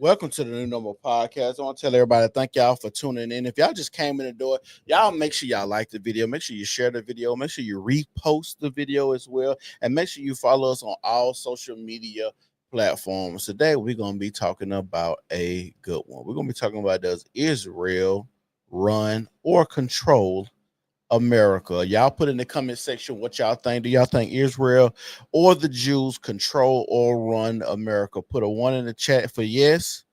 Welcome to the New Normal Podcast. I want to tell everybody thank y'all for tuning in. If y'all just came in the door, y'all make sure y'all like the video. Make sure you share the video. Make sure you repost the video as well. And make sure you follow us on all social media platforms. Today, we're going to be talking about a good one. We're going to be talking about, does Israel run or control America? Y'all put in the comment section what y'all think. Do y'all think Israel or the Jews control or run America? Put a 1 in the chat for yes,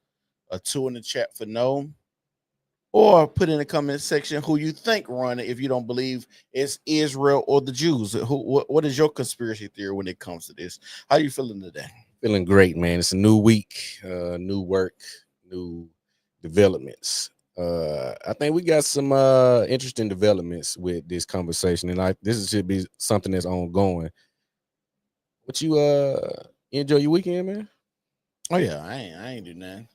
a 2 in the chat for no, or put in the comment section who you think run it if you don't believe it's Israel or the Jews. What is your conspiracy theory when it comes to this? How you feeling today? Feeling great, man. It's a new week, new work, new developments. I think we got some interesting developments with this conversation, and this should be something that's ongoing. What you enjoy your weekend, man? Oh yeah, I ain't do nothing.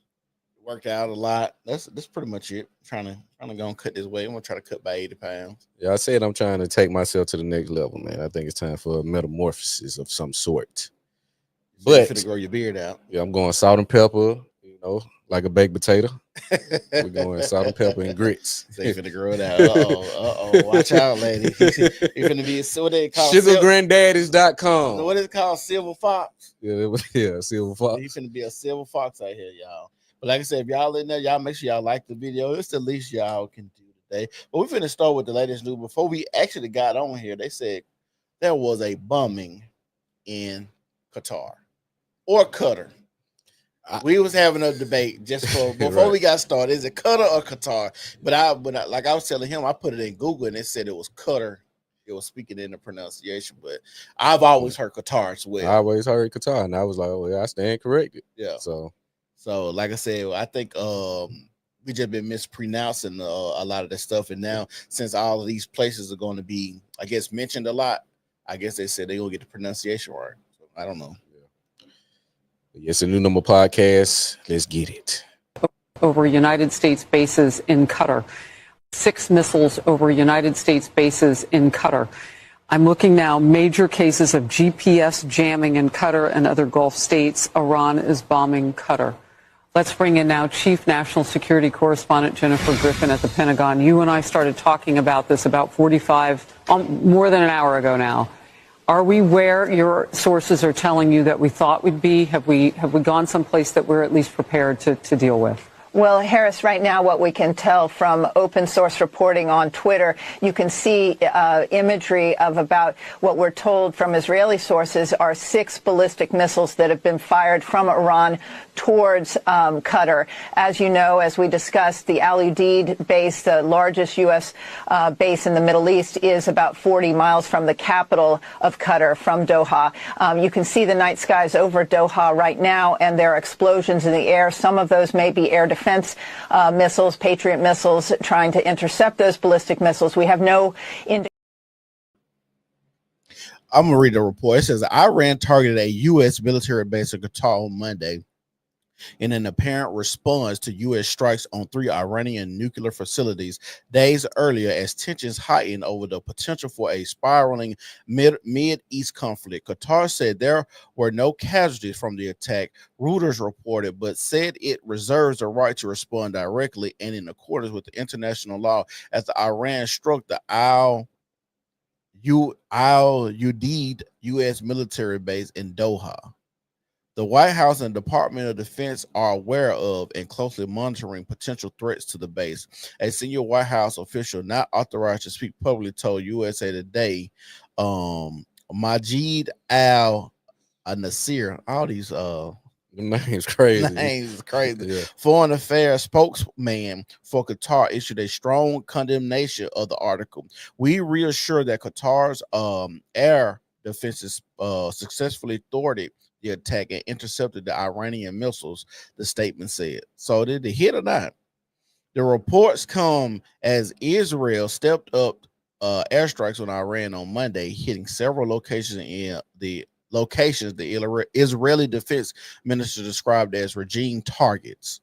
Worked out a lot. That's pretty much it. Trying to go and cut this weight. I'm gonna try to cut by 80 pounds. Yeah, I said I'm trying to take myself to the next level, man. I think it's time for a metamorphosis of some sort. So but you finna grow your beard out. Yeah, I'm going salt and pepper, like a baked potato. We're going salt and pepper and grits. So you finna grow it out. Uh-oh. Watch out, lady. You finna be what they call sugargranddaddies.com. What is it called? Silver fox? Yeah, silver fox. You finna be a silver fox out here, y'all. But like I said, if y'all in there, y'all make sure y'all like the video. It's the least y'all can do today. But we finna start with the latest news. Before we actually got on here, they said there was a bombing in Qatar or Qatar. We was having a debate just for before right. We got started. Is it Qatar or Qatar? But I like I was telling him, I put it in Google and it said it was Qatar. It was speaking in the pronunciation, but I've always heard Qatar as well. I always heard Qatar, and I was like, oh yeah, I stand corrected. Yeah. So like I said, I think we just been mispronouncing a lot of that stuff, and now since all of these places are going to be, I guess, mentioned a lot, I guess they said they're gonna get the pronunciation right. So I don't know. Yes, a New Normal Podcast. Let's get it. Over United States bases in Qatar. 6 missiles over United States bases in Qatar. I'm looking now, major cases of GPS jamming in Qatar and other Gulf states. Iran is bombing Qatar. Let's bring in now Chief National Security Correspondent Jennifer Griffin at the Pentagon. You and I started talking about this about more than an hour ago now. Are we where your sources are telling you that we thought we'd be? Have we gone someplace that we're at least prepared to deal with? Well, Harris, right now what we can tell from open source reporting on Twitter, you can see imagery of about what we're told from Israeli sources are 6 ballistic missiles that have been fired from Iran towards Qatar. As you know, as we discussed, the Al Udeid base, the largest U.S. Base in the Middle East, is about 40 miles from the capital of Qatar, from Doha. You can see the night skies over Doha right now, and there are explosions in the air. Some of those may be air defense missiles, Patriot missiles, trying to intercept those ballistic missiles. We have no indication. I'm going to read the report. It says Iran targeted a U.S. military base in Qatar on Monday in an apparent response to U.S. strikes on 3 Iranian nuclear facilities days earlier as tensions heightened over the potential for a spiraling Mid-East conflict. Qatar said there were no casualties from the attack, Reuters reported, but said it reserves the right to respond directly and in accordance with the international law as Iran struck the Al Udeid U.S. military base in Doha. The White House and Department of Defense are aware of and closely monitoring potential threats to the base. A senior White House official not authorized to speak publicly told USA Today, Majid al-Nasir, all these names crazy. Yeah. Foreign Affairs spokesman for Qatar issued a strong condemnation of the article. We reassure that Qatar's air defenses successfully thwarted the attack and intercepted the Iranian missiles, the statement said. So did they hit or not? The reports come as Israel stepped up airstrikes on Iran on Monday, hitting several locations the Israeli defense minister described as regime targets.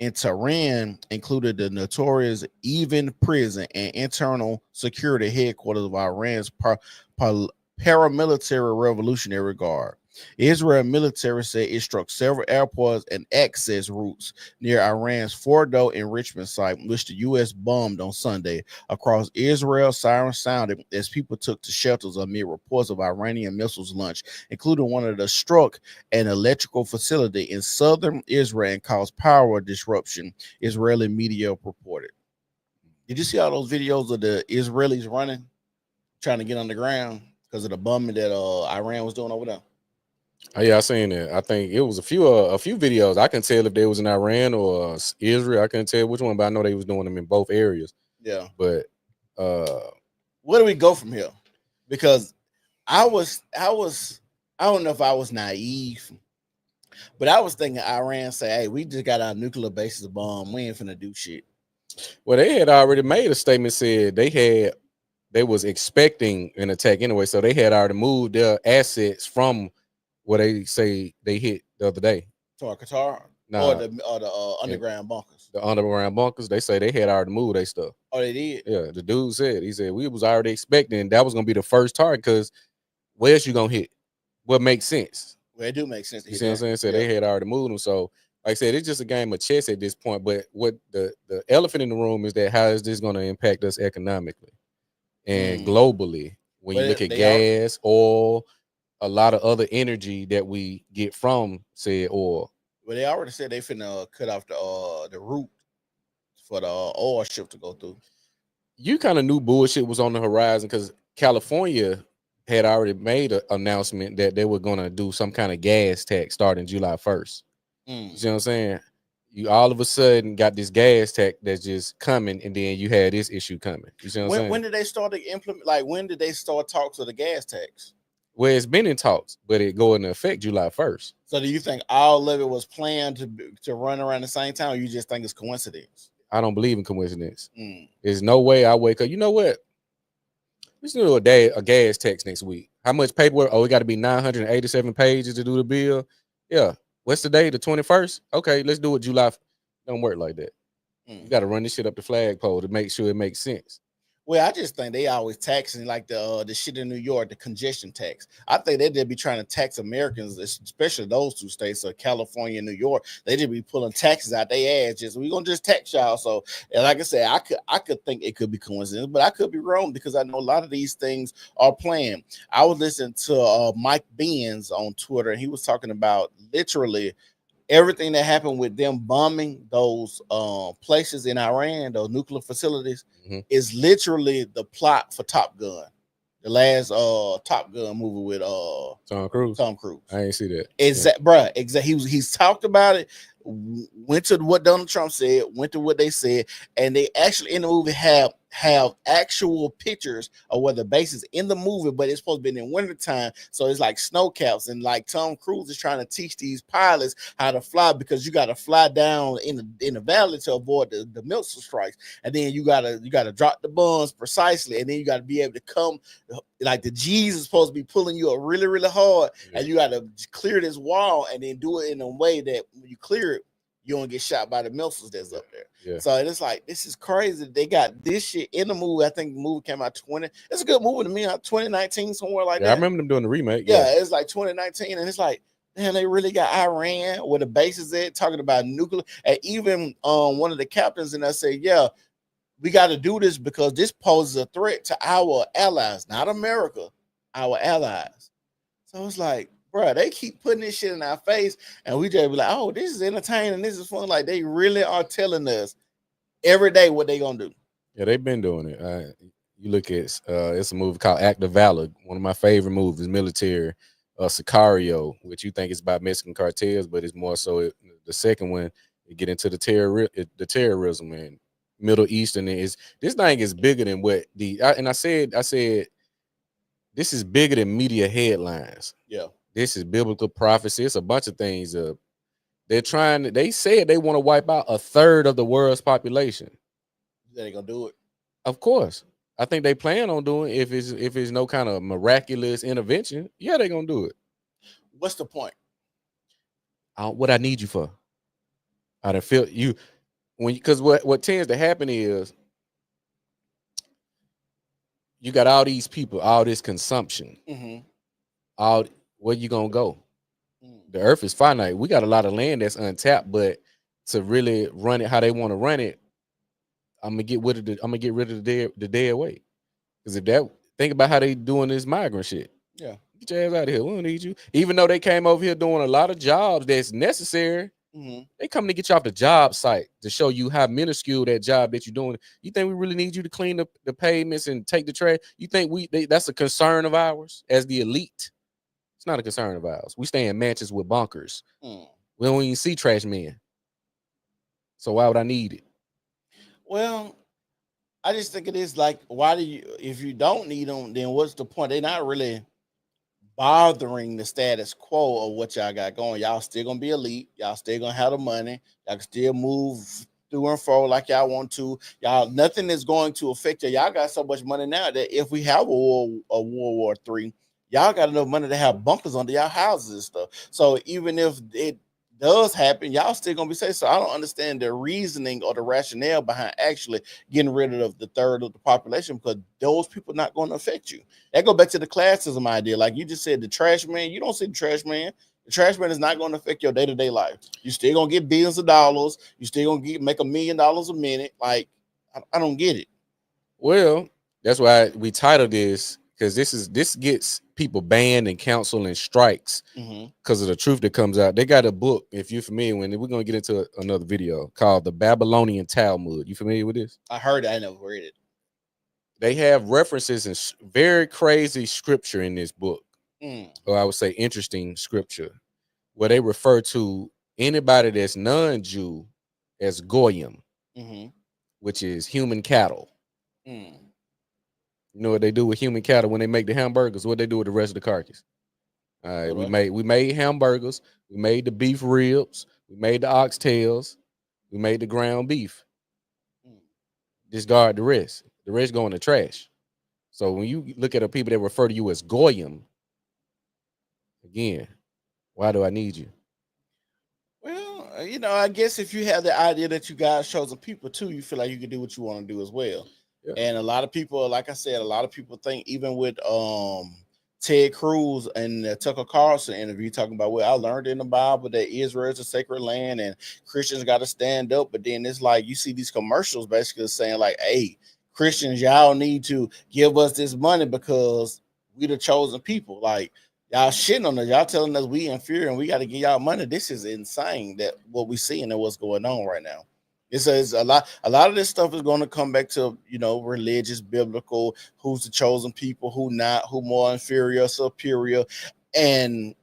In Tehran included the notorious Evin prison and internal security headquarters of Iran's paramilitary Revolutionary Guard. Israel military said it struck several airports and access routes near Iran's Fordo enrichment site, which the U.S. bombed on Sunday. Across Israel, sirens sounded as people took to shelters amid reports of Iranian missiles launched, including one that struck an electrical facility in southern Israel and caused power disruption, Israeli media reported. Did you see all those videos of the Israelis running, trying to get on the ground because of the bombing that Iran was doing over there? Oh, yeah, I seen it. I think it was a few videos. I can tell if they was in Iran or Israel. I couldn't tell which one, but I know they was doing them in both areas. Yeah. But where do we go from here? Because I don't know if I was naive, but I was thinking Iran say, "Hey, we just got our nuclear bases bomb. We ain't finna do shit." Well, they had already made a statement, said they was expecting an attack anyway, so they had already moved their assets from what they say they hit the other day. To Qatar Nah, or the underground bunkers. The underground bunkers, they say they had already moved their stuff. Oh, they did? Yeah, the dude said, he said we was already expecting that was gonna be the first target because where else you gonna hit? What makes sense? Well, it do make sense. You see what I'm saying? So they had already moved them. So like I said, it's just a game of chess at this point. But what the elephant in the room is that how is this going to impact us economically and globally? When you look at gas, oil, a lot of other energy that we get from said oil. Well, they already said they finna cut off the route for the oil ship to go through. You kind of knew bullshit was on the horizon because California had already made an announcement that they were going to do some kind of gas tax starting July 1st. You see what I'm saying? You all of a sudden got this gas tax that's just coming, and then you had this issue coming. You see what I'm saying? When did they start to implement? Like, when did they start talks of the gas tax? Well, it's been in talks, but it go into effect July 1st. So, do you think all of it was planned to run around the same time, or you just think it's coincidence? I don't believe in coincidence. There's no way I wake up. You know what? Let's do a gas tax next week. How much paperwork? Oh, it got to be 987 pages to do the bill. Yeah. What's the day? The 21st? Okay, let's do it July. Don't work like that. You got to run this shit up the flagpole to make sure it makes sense. Well, I just think they always taxing like the shit in New York, the congestion tax. I think they did be trying to tax Americans, especially those two states, so California and New York. They did be pulling taxes out their ass. Just we're gonna just tax y'all. So, and like I said, I could think it could be coincidence, but I could be wrong because I know a lot of these things are planned. I was listening to Mike Benz on Twitter, and he was talking about literally everything that happened with them bombing those places in Iran, those nuclear facilities, is literally the plot for Top Gun, the last Top Gun movie with Tom Cruise. I ain't see that. Exactly. He's talked about it. Went to what Donald Trump said. Went to what they said, and they actually in the movie have actual pictures of where the base is in the movie, but it's supposed to be in wintertime, so it's like snow caps, and like Tom Cruise is trying to teach these pilots how to fly because you got to fly down in the valley to avoid the missile strikes, and then you gotta drop the bombs precisely, and then you got to be able to come like the G's is supposed to be pulling you up really, really hard, and you got to clear this wall and then do it in a way that when you clear it, you don't get shot by the missiles that's up there. So it's like, this is crazy. They got this shit in the movie. I think the movie came out it's a good movie to me, 2019, somewhere like that. I remember them doing the remake. It's like 2019, and it's like, man, they really got Iran where the base is at, talking about nuclear. And even one of the captains in there said, yeah, we got to do this because this poses a threat to our allies, not America, our allies. So it's like, bro, they keep putting this shit in our face, and we just be like, oh, this is entertaining, this is fun. Like, they really are telling us every day what they gonna do. Yeah, they've been doing it. You look at it's a movie called Act of Valor, one of my favorite movies, military. Sicario, which you think is about Mexican cartels, but it's more so the second one. You get into the terrorism and Middle Eastern is this thing is bigger than what I said this is bigger than media headlines. Yeah. This is biblical prophecy. It's a bunch of things. They said they want to wipe out a third of the world's population. They gonna do it? Of course. I think they plan on doing it if it's no kind of miraculous intervention. Yeah, they're gonna do it. What's the point? What I need you for? I done feel you because what tends to happen is you got all these people, all this consumption, all where you gonna go? The earth is finite. We got a lot of land that's untapped, but to really run it how they want to run it, I'm gonna get rid of the dead weight. Because if that, think about how they doing this migrant shit. Yeah, get your ass out of here. We don't need you. Even though they came over here doing a lot of jobs that's necessary, they come to get you off the job site to show you how minuscule that job that you're doing. You think we really need you to clean up the pavements and take the trash? You think that's a concern of ours as the elite? It's not a concern of ours. We stay in mansions with bunkers. We don't even see trash men. So why would I need it? Well, I just think it is like, why do you, if you don't need them, then what's the point? They're not really bothering the status quo of what y'all got going. Y'all still gonna be elite. Y'all still gonna have the money. Y'all can still move through and fro like y'all want to. Y'all, nothing is going to affect you. Y'all got so much money now that if we have a World War III, y'all got enough money to have bunkers under y'all houses and stuff. So even if it does happen, y'all still gonna be safe. So I don't understand the reasoning or the rationale behind actually getting rid of the third of the population, because those people not going to affect you. That go back to the classism idea. Like you just said, the trash man, you don't see the trash man. The trash man is not going to affect your day-to-day life. You still gonna get billions of dollars. You still gonna make $1 million a minute. Like, I don't get it. Well, that's why we titled this, because this gets people banned and counsel and strikes because of the truth that comes out. They got a book, if you're familiar with it, we're gonna get into another video, called The Babylonian Talmud. You familiar with this? I heard it, I never read it. They have references and very crazy scripture in this book, or I would say interesting scripture, where they refer to anybody that's non-Jew as goyim, which is human cattle. You know what they do with human cattle when they make the hamburgers? What they do with the rest of the carcass? All right, we made hamburgers, we made the beef ribs, we made the oxtails, we made the ground beef. Discard the rest. The rest go in the trash. So when you look at the people that refer to you as goyim, again, why do I need you? Well, I guess if you have the idea that you guys chosen people too, you feel like you can do what you want to do as well. Yeah. And a lot of people, like I said, a lot of people think, even with Ted Cruz and the Tucker Carlson interview, talking about, well, I learned in the Bible that Israel is a sacred land and Christians got to stand up. But then it's like you see these commercials basically saying like, hey, Christians, y'all need to give us this money because we the chosen people. Like, y'all shitting on us. Y'all telling us we inferior and we got to give y'all money. This is insane, that what we see and what's going on right now. It says a lot of this stuff is going to come back to, religious, biblical, who's the chosen people, who not, who more inferior, superior. And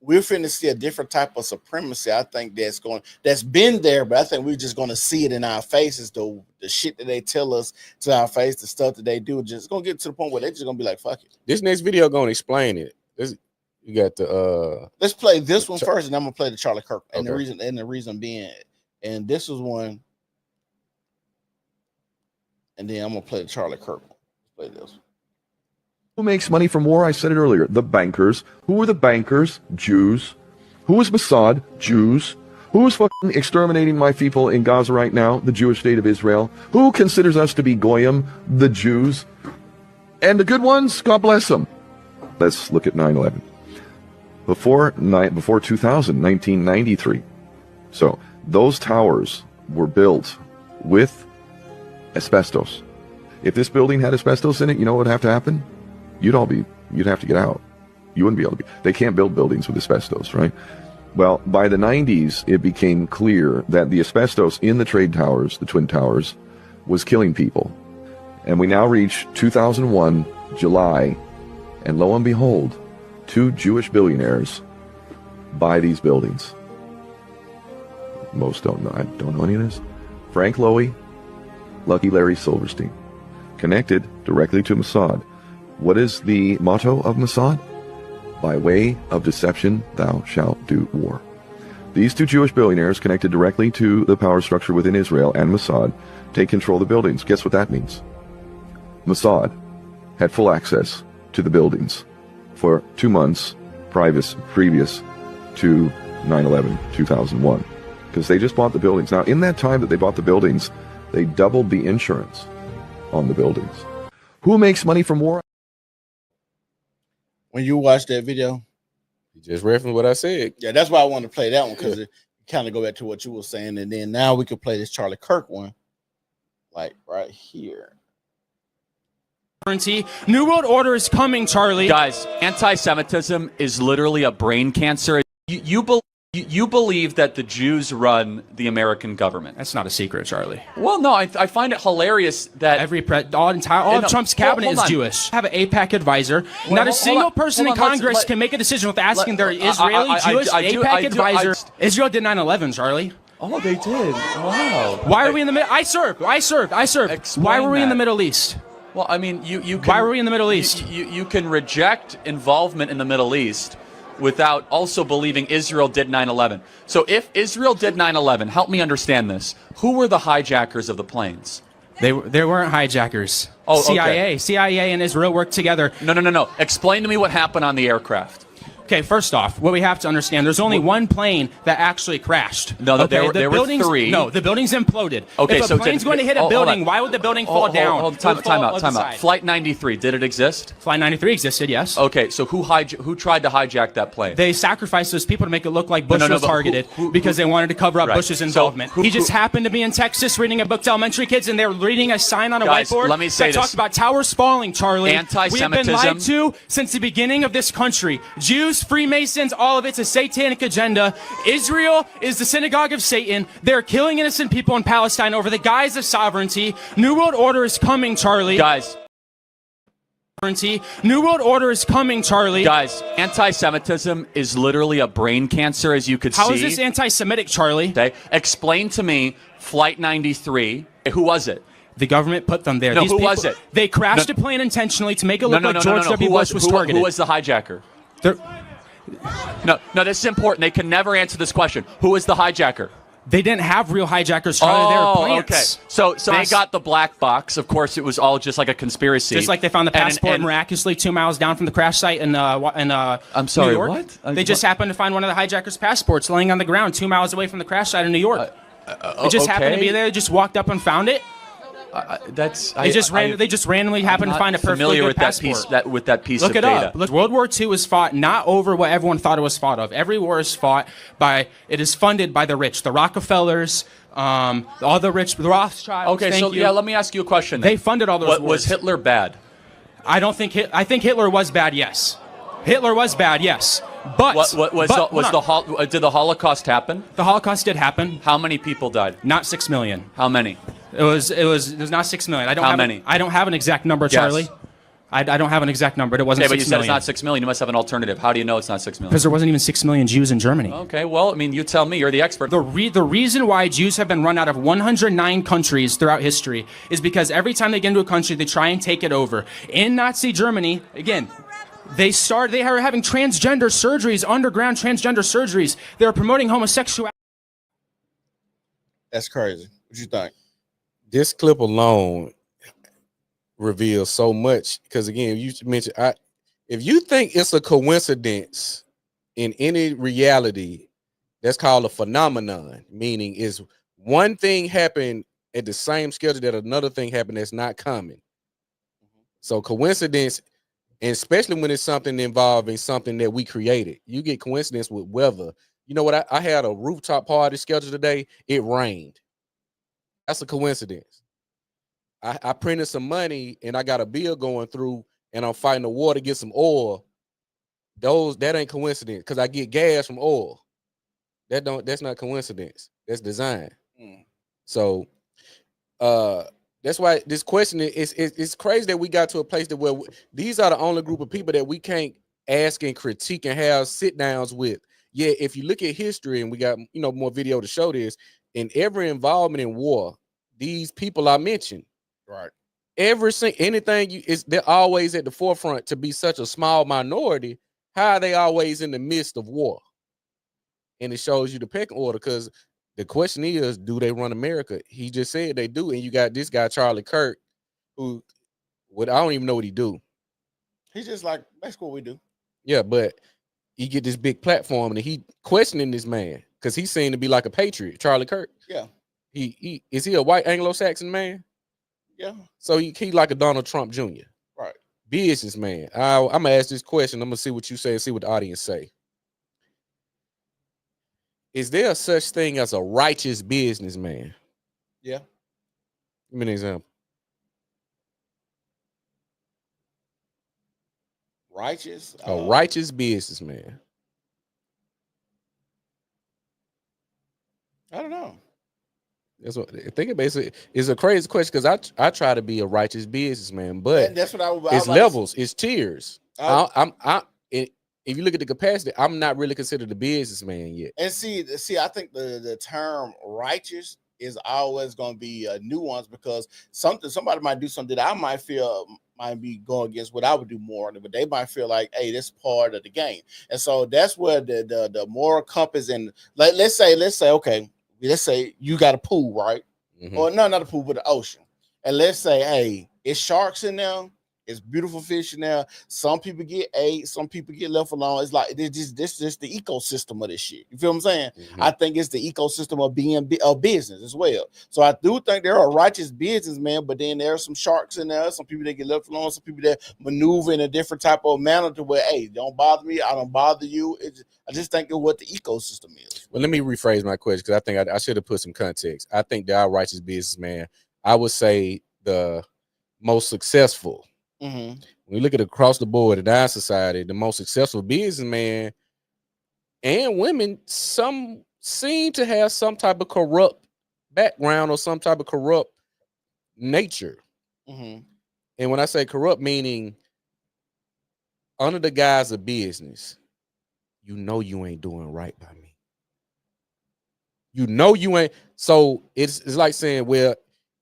we're finna see a different type of supremacy. I think that's been there, but I think we're just going to see it in our faces. The shit that they tell us to our face, the stuff that they do, just going to get to the point where they're just going to be like, fuck it. This next video going to explain it. You got the let's play this one first, and I'm going to play the Charlie Kirk. And the reason being, and this is one, and then I'm gonna play the Charlie Kirk. Play this. Who makes money from war? I said it earlier. The bankers. Who were the bankers? Jews. Who was Mossad? Jews. Who is fucking exterminating my people in Gaza right now? The Jewish state of Israel. Who considers us to be goyim? The Jews. And the good ones, God bless them. Let's look at 9/11. Before 2000, 1993. So those towers were built with asbestos. If this building had asbestos in it, you know what would have to happen? You'd have to get out. You wouldn't be able to they can't build buildings with asbestos, right? Well, by the 90s, it became clear that the asbestos in the trade towers, the Twin Towers, was killing people. And we now reach 2001, July, and lo and behold, 2 Jewish billionaires buy these buildings. Most don't know. I don't know any of this. Frank Lowy, Lucky Larry Silverstein, connected directly to Mossad. What is the motto of Mossad? By way of deception, thou shalt do war. These 2 Jewish billionaires connected directly to the power structure within Israel and Mossad take control of the buildings. Guess what that means? Mossad had full access to the buildings for 2 months previous to 9/11, 2001. Because they just bought the buildings. Now, in that time that they bought the buildings, they doubled the insurance on the buildings. Who makes money from war? When you watch that video, You just referenced what I said. yeah, that's why I want to play that one, because it kind of go back to what you were saying, and then now we could play this Charlie Kirk one, like right here. New World Order is coming, Charlie. Guys, anti-Semitism is literally a brain cancer. You believe that the Jews run the American government. That's not a secret, Charlie. Well, no, I find it hilarious that all of Trump's cabinet is Jewish. Have an AIPAC advisor. Not a single person in Congress can make a decision without asking their Israeli Jewish AIPAC advisor. Israel did 9/11, Charlie. Oh, they did. Wow. Why are we in the middle? I served. Why were we in the Middle East? Well, I mean, you can, why were we in the Middle East? You can reject involvement in the Middle East without also believing Israel did 9/11. So if Israel did 9/11, help me understand this. Who were the hijackers of the planes? They weren't hijackers. Oh, CIA and Israel worked together. No. Explain to me what happened on the aircraft. Okay, first off, what we have to understand, there's only one plane that actually crashed. No, okay, there were three. No, the building's imploded. Okay, if a plane's going to hit a building, why would the building fall down? Time out. Flight 93, did it exist? Flight 93 existed, yes. Okay, so who tried to hijack that plane? They sacrificed those people to make it look like Bush was targeted because they wanted to cover up Bush's involvement. He just happened to be in Texas reading a book to elementary kids, and they were reading a sign on a whiteboard let me say that talked about towers falling, Charlie. Anti-Semitism. We've been lied to since the beginning of this country. Jews, Freemasons, all of it's a satanic agenda. Israel is the synagogue of Satan. They're killing innocent people in Palestine over the guise of sovereignty. New World Order is coming, Charlie. Guys. New World Order is coming, Charlie. Guys, anti-Semitism is literally a brain cancer, as you could see. How is this anti-Semitic, Charlie? Okay. Explain to me Flight 93. Who was it? The government put them there. No, who was it? They crashed a plane intentionally to make it look like George W. Bush was targeted. Who was the hijacker? No, this is important. They can never answer this question. Who is the hijacker? They didn't have real hijackers, Charlie. They were plants. Okay. So they got the black box. Of course, it was all just like a conspiracy. Just like they found the passport miraculously 2 miles down from the crash site in I'm sorry, New York. what? They just happened to find one of the hijackers' passports laying on the ground 2 miles away from the crash site in New York. It just happened to be there. They just walked up and found it. They just randomly happened to find a perfectly good passport. With that piece Look of it data. up. Look, World War II was fought not over what everyone thought it was fought of. Every war is fought by. It is funded by the rich, the Rockefellers, all the rich, the Rothschilds. Okay, let me ask you a question. They funded all those wars. Was Hitler bad? I think Hitler was bad. Yes, Hitler was bad. Yes, but did the Holocaust happen? The Holocaust did happen. How many people died? Not 6 million. How many? It was not 6 million. How many? I don't have an exact number, Charlie. Yes. I don't have an exact number. It wasn't 6 million. But you said it's not 6 million. You must have an alternative. How do you know it's not 6 million? Because there wasn't even 6 million Jews in Germany. Okay, well, I mean, you tell me. You're the expert. The reason why Jews have been run out of 109 countries throughout history is because every time they get into a country, they try and take it over. In Nazi Germany, again, they are having transgender surgeries, underground transgender surgeries. They're promoting homosexuality. That's crazy. What you think? This clip alone reveals so much, because again, you mentioned, if you think it's a coincidence in any reality, that's called a phenomenon, meaning is one thing happened at the same schedule that another thing happened that's not common. So coincidence, and especially when it's something involving something that we created, you get coincidence with weather. You know what? I had a rooftop party scheduled today. It rained. That's a coincidence. I printed some money and I got a bill going through and I'm fighting the war to get some oil. That ain't coincidence, because I get gas from oil. That's not coincidence. That's design. So that's why this question it's crazy that we got to a place that where these are the only group of people that we can't ask and critique and have sit downs with. Yeah, if you look at history, and we got more video to show this, in every involvement in war, these people I mentioned, right? They're always at the forefront. To be such a small minority, how are they always in the midst of war? And it shows you the pecking order, because the question is, do they run America? He just said they do, and you got this guy Charlie Kirk, who, I don't even know what he do. He's just like, that's what we do. Yeah, but he get this big platform, and he questioning this man because he seemed to be like a patriot, Charlie Kirk. Yeah. Is he a white Anglo-Saxon man? Yeah. So he like a Donald Trump Jr. Right. Businessman. I'm gonna ask this question. I'm gonna see what you say and see what the audience say. Is there such thing as a righteous businessman? Yeah. Give me an example. Righteous. A righteous businessman. I don't know. That's what I think. Basically, it's a crazy question because I try to be a righteous businessman, but And that's what I it's like levels, it's tiers. I- If you look at the capacity, I'm not really considered a businessman yet. And see, I think the term righteous is always going to be a nuance because somebody might do something that I might feel might be going against what I would do more, but they might feel like, hey, this is part of the game. And so that's where the moral compass and let's say, okay, let's say you got a pool, right? Or no, not a pool, but the ocean. And let's say, hey, it's sharks in there. It's beautiful fish in there. Some people get ate, some people get left alone. It's like this just the ecosystem of this shit. You feel what I'm saying? I think it's the ecosystem of being a business as well. So I do think there are righteous businessmen, but then there are some sharks in there. Some people that get left alone. Some people that maneuver in a different type of manner to where, hey, don't bother me. I don't bother you. I just think of what the ecosystem is. Well, let me rephrase my question because I think I should have put some context. I think there are righteous businessmen. I would say the most successful. When you look at across the board in our society, the most successful businessman and women, some seem to have some type of corrupt background or some type of corrupt nature. And when I say corrupt, meaning under the guise of business, you know you ain't doing right by me. You know you ain't. So it's like saying, well,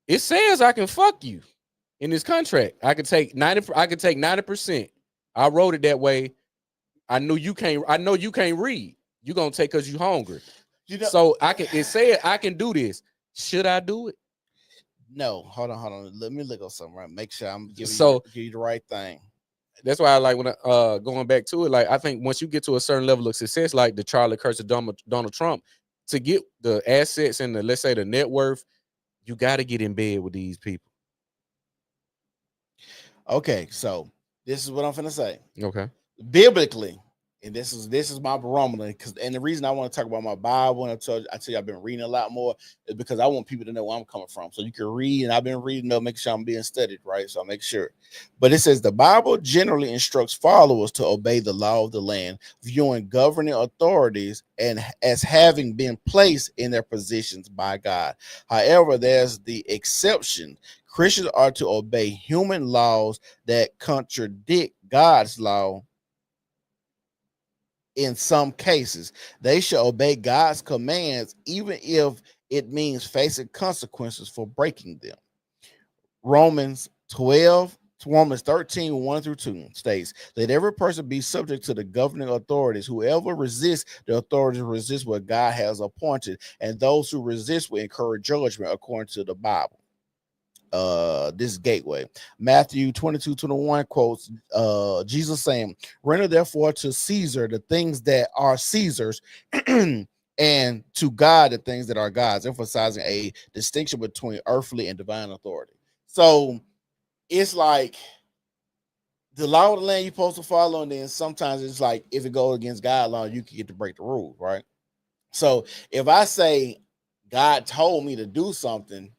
it says I can fuck you. In this contract, I could take 90. I could take 90%. I wrote it that way. I know you can't read. You're gonna take because you hungry. So I can. It said I can do this. Should I do it? No. Hold on. Let me look up something. Right. Make sure I'm giving you the right thing. That's why I like when going back to it. Like I think once you get to a certain level of success, like the Charlie Kirk of Donald Trump, to get the assets and the let's say the net worth, you got to get in bed with these people. Okay, so this is what I'm finna say. Okay. Biblically, and this is my barometer, and the reason I want to talk about my Bible and I tell you I've been reading a lot more is because I want people to know where I'm coming from. So you can read, and I've been reading up, make sure I'm being studied, right? So I make sure. But it says the Bible generally instructs followers to obey the law of the land, viewing governing authorities and as having been placed in their positions by God. However, there's the exception. Christians are to obey human laws that contradict God's law. In some cases, they should obey God's commands, even if it means facing consequences for breaking them. Romans 13, 1 through 2 states, let every person be subject to the governing authorities. Whoever resists the authorities resists what God has appointed, and those who resist will incur judgment according to the Bible. This gateway. Matthew 22:21 quotes Jesus saying, render therefore to Caesar the things that are Caesar's and to God the things that are God's, emphasizing a distinction between earthly and divine authority. So it's like the law of the land you're supposed to follow, and then sometimes it's like if it goes against God law, you can get to break the rules, right? So if I say God told me to do something,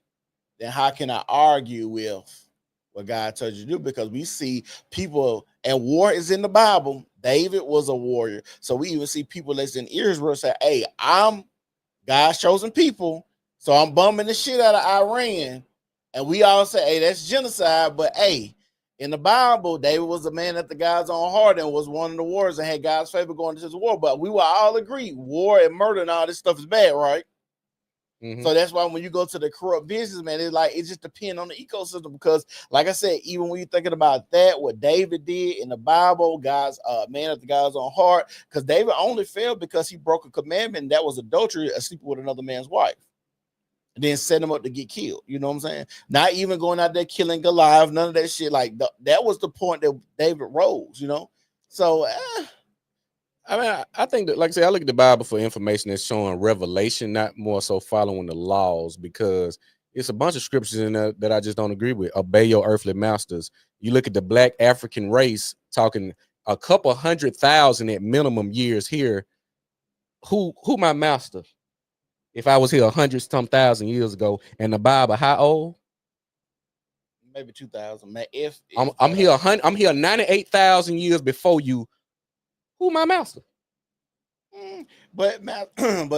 then how can I argue with what God told you to do? Because we see people, and war is in the Bible. David was a warrior. So we even see people that's in Israel say, hey, I'm God's chosen people. So I'm bumming the shit out of Iran. And we all say, hey, that's genocide. But hey, in the Bible, David was a man after God's own heart and was one of the warriors and had God's favor going into this war. But we will all agree war and murder and all this stuff is bad, right? So that's why when you go to the corrupt businessman, it's like it just depends on the ecosystem. Because, like I said, even when you're thinking about that, what David did in the Bible, God's man after God's own heart, because David only failed because he broke a commandment, and that was adultery, sleeping with another man's wife, and then set him up to get killed. You know what I'm saying? Not even going out there killing Goliath, none of that shit. Like that was the point that David rose. You know, so. I mean, I think that, like I said, I look at the Bible for information that's showing revelation, not more so following the laws, because It's a bunch of scriptures in there that I just don't agree with. Obey your earthly masters. You look at the black African race, talking a couple 100,000 at minimum years here. Who my master? If I was here 100-some thousand years ago, and the Bible, how old? Maybe 2000. Man, I'm here 100. I'm here 98,000 years before you. Who my master? But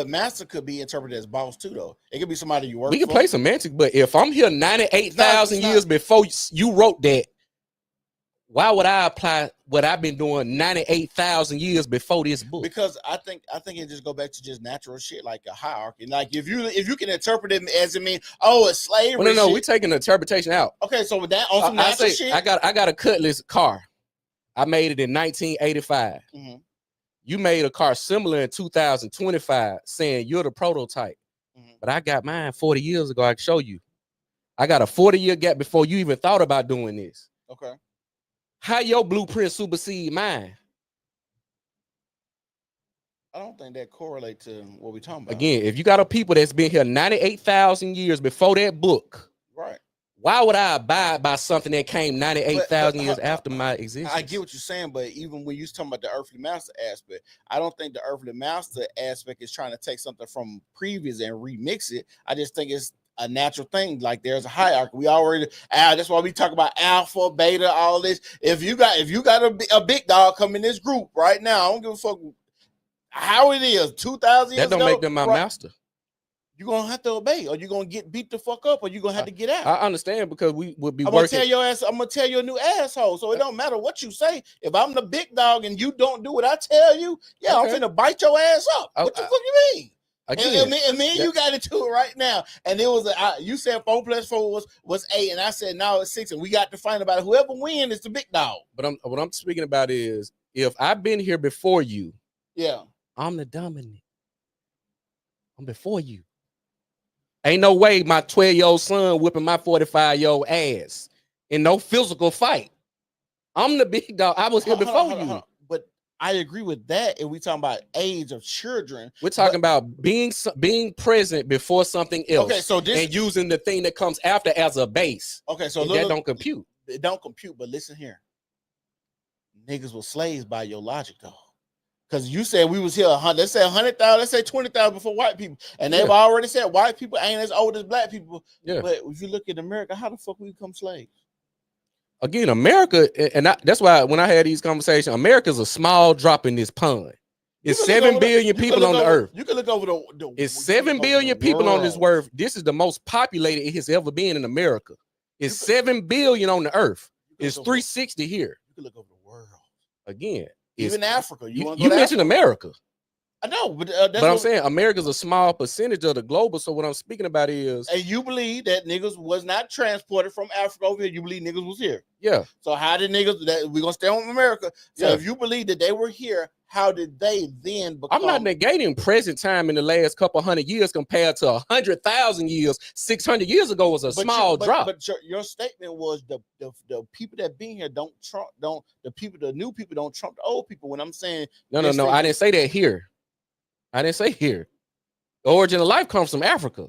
master could be interpreted as boss too, though. It could be somebody you work. We can for. play semantics, but if I'm here 98,000 years before you wrote that, why would I apply what I've been doing 98,000 years before this book? Because I think it just go back to just natural shit, like a hierarchy. Like if you can interpret it as it mean, oh, it's slavery. Well, no, shit. we're taking the interpretation out. Okay, so with that on some natural shit, I got a Cutlass car. I made it in 1985. Mm-hmm. You made a car similar in 2025, saying you're the prototype. Mm-hmm. But I got mine 40 years ago. I can show you. I got a 40-year gap before you even thought about doing this. Okay. How your blueprint supersede mine? I don't think that correlate to what we're talking about. Again, if you got a people that's been here 98,000 years before that book, right? Why would I abide by something that came 98,000 years after my existence? I get what you're saying, but even when you're talking about the earthly master aspect, I don't think the earthly master aspect is trying to take something from previous and remix it. I just think it's a natural thing. Like there's a hierarchy. We already that's why we talk about alpha, beta, all this. If you got a big dog come in this group right now, I don't give a fuck how it is. 2,000 years that don't ago, make them my master. You're gonna have to obey, or you're gonna get beat the fuck up, or you're gonna have to get out. I understand, because we would be I'm working. I'm gonna tell you a new asshole. So it don't matter what you say. If I'm the big dog and you don't do what I tell you, okay, I'm finna bite your ass up. What the fuck you mean? Again, and me and you got into it right now. And it was you said 4 + 4 was 8, and I said no, it's 6, and we got to find about it. Whoever wins is the big dog. But what I'm speaking about is, if I've been here before you, yeah, I'm the dominant. I'm before you. Ain't no way my 12-year-old son whipping my 45-year-old ass in no physical fight. I'm the big dog. I was here before you. But I agree with that. And we talking about age of children. We're talking about being present before something else. Okay, so this and using the thing that comes after as a base. Okay, so that don't compute. It don't compute. But listen here, niggas were slaves by your logic, though. Because you said we was here, let's say 100,000, let's say 20,000 before white people. And they've already said white people ain't as old as black people. Yeah. But if you look at America, how the fuck we become slaves? Again, America, and that's why when I had these conversations, America's a small drop in this pond. It's 7 billion people on the earth. You can look over the it's 7 billion people on this earth. This is the most populated it has ever been in America. It's 7 billion on the earth. It's 360 here. You can look over the world. Again. Even Africa. You mentioned America. I know, but I'm saying America's a small percentage of the global. So what I'm speaking about is, and you believe that niggas was not transported from Africa over here. You believe niggas was here. Yeah. So how did niggas? That we're gonna stay on America. So if you believe that they were here, how did they then become? I'm not negating present time in the last couple 100 years compared to 100,000 years. 600 years ago was a small drop. But your statement was the people that been here don't trump the new people don't trump the old people. When I'm saying no, I didn't say that here. I didn't say here. The origin of life comes from Africa.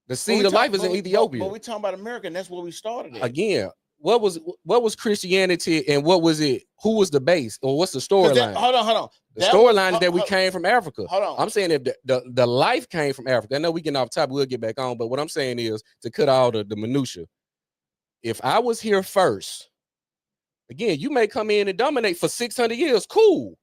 The seed of life is in Ethiopia. But we talking about America, and that's where we started at. Again, what was Christianity, and what was it? Who was the base, or what's the storyline? Hold on. The storyline is that we came from Africa. Hold on. I'm saying if the life came from Africa. I know we get off topic, we'll get back on, but what I'm saying is, to cut all the minutia. If I was here first, again, you may come in and dominate for 600 years. Cool.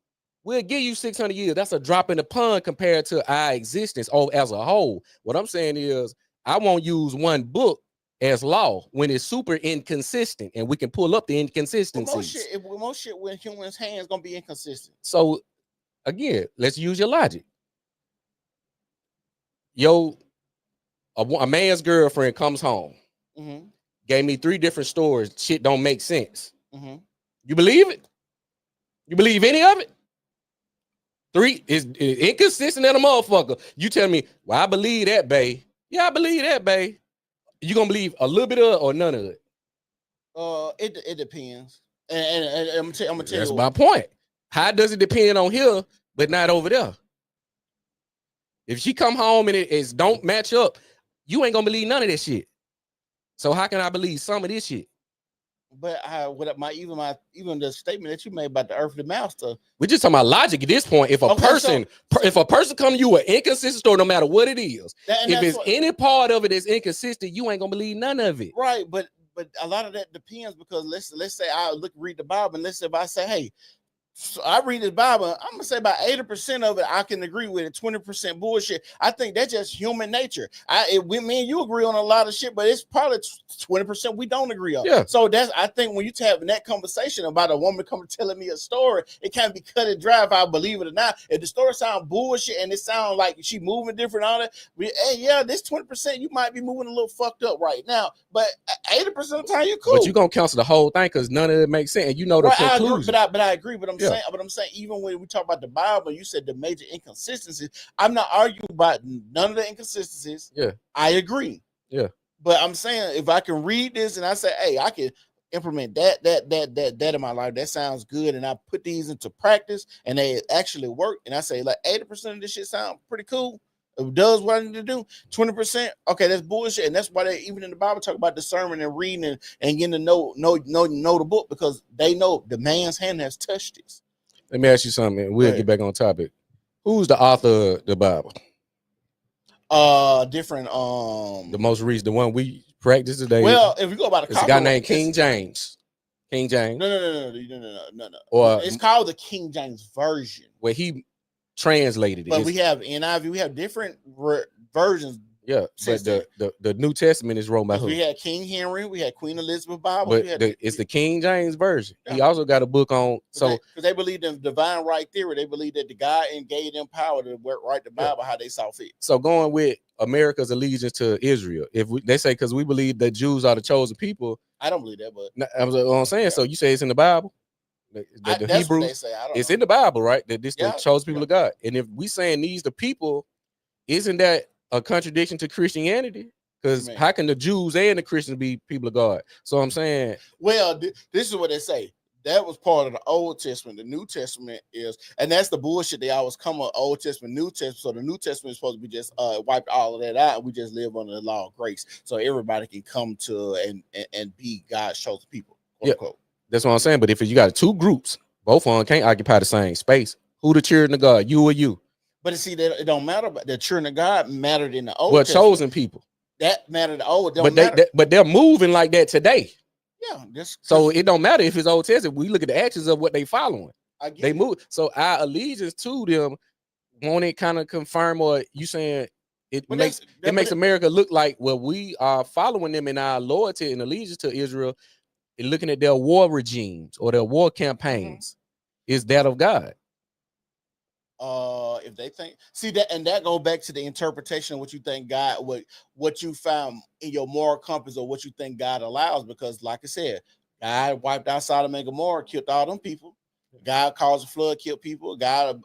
We'll give you 600 years. That's a drop in the pond compared to our existence as a whole. What I'm saying is, I won't use one book as law when it's super inconsistent, and we can pull up the inconsistencies. Most shit when humans' hands gonna be inconsistent. So again, let's use your logic. A man's girlfriend comes home, gave me 3 different stories. Shit don't make sense. You believe it? You believe any of it? 3 is inconsistent than a motherfucker. You tell me, well, I believe that, babe. Yeah, I believe that, babe. You gonna believe a little bit of it or none of it? It depends. And I'm gonna tell you. That's my point. How does it depend on here, but not over there? If she come home and it don't match up, you ain't gonna believe none of that shit. So how can I believe some of this shit? But even the statement that you made about the earthly master. We're just talking about logic at this point. If a person come to you with inconsistent story, no matter what it is, if it's any part of it that's inconsistent, you ain't gonna believe none of it. Right, but a lot of that depends, because let's say I read the Bible, and let's say if I say, hey, so I read the Bible, I'm gonna say about 80% of it I can agree with, it 20% bullshit. I think that's just human nature. Me and you agree on a lot of shit, but it's probably 20% we don't agree on. Yeah. So I think when you having that conversation about a woman coming telling me a story, it can't be cut and dry if I believe it or not. If the story sounds bullshit and it sounds like she moving different on it, hey, yeah, this 20% you might be moving a little fucked up right now, but 80% of the time you're cool. But you gonna cancel the whole thing because none of it makes sense. And you know the conclusion. I agree, but I'm saying even when we talk about the Bible, you said the major inconsistencies. I'm not arguing about none of the inconsistencies. Yeah, I agree. Yeah, but I'm saying if I can read this and I say, hey, I can implement that in my life, that sounds good, and I put these into practice and they actually work, and I say like 80% of this shit sounds pretty cool. It does what I need to do. 20%, okay, that's bullshit, and that's why they even in the Bible talk about discernment and reading and getting to know the book, because they know the man's hand has touched this. Let me ask you something. We'll get back on topic. Who's the author of the Bible? Different. The most recent, the one we practice today. Well, if you go about it's a guy named King James. King James. No. Or it's called the King James version, where he translated it. But we have NIV. We have different versions. Yeah, but the New Testament is wrote by who? We had King Henry, we had Queen Elizabeth Bible. But it's the King James version. Yeah. He also got a book on because they believed in divine right theory. They believed that the God gave them power to write the Bible how they saw fit. So going with America's allegiance to Israel, they say because we believe that Jews are the chosen people. I don't believe that, but I'm saying. Yeah. So you say it's in the Bible. The Hebrews, it's in the Bible, right? That this the chosen people of God. And if we saying these the people, isn't that a contradiction to Christianity? Because how can the Jews and the Christians be people of God? So I'm saying, well, this is what they say. That was part of the Old Testament. The New Testament is, and that's the bullshit they always come with, Old Testament, New Testament. So the New Testament is supposed to be just wiped all of that out, and we just live under the law of grace, so everybody can come to and be God's chosen people. Quote, unquote. That's what I'm saying. But if you got two groups, both of them can't occupy the same space. Who the children of God? You or you? But see, that it don't matter. But the children of God mattered in the Old Testament. Chosen people. That mattered. But they're moving like that today. Yeah. So it don't matter if it's Old Testament. We look at the actions of what they following. They move. So our allegiance to them, won't it kind of confirm, or you saying it makes America look like, well, we are following them in our loyalty and allegiance to Israel, and looking at their war regimes or their war campaigns is that of God. If they think, see that, and that go back to the interpretation of what you think God, what you found in your moral compass, or what you think God allows. Because, like I said, God wiped out Sodom and Gomorrah, killed all them people. God caused a flood, killed people. God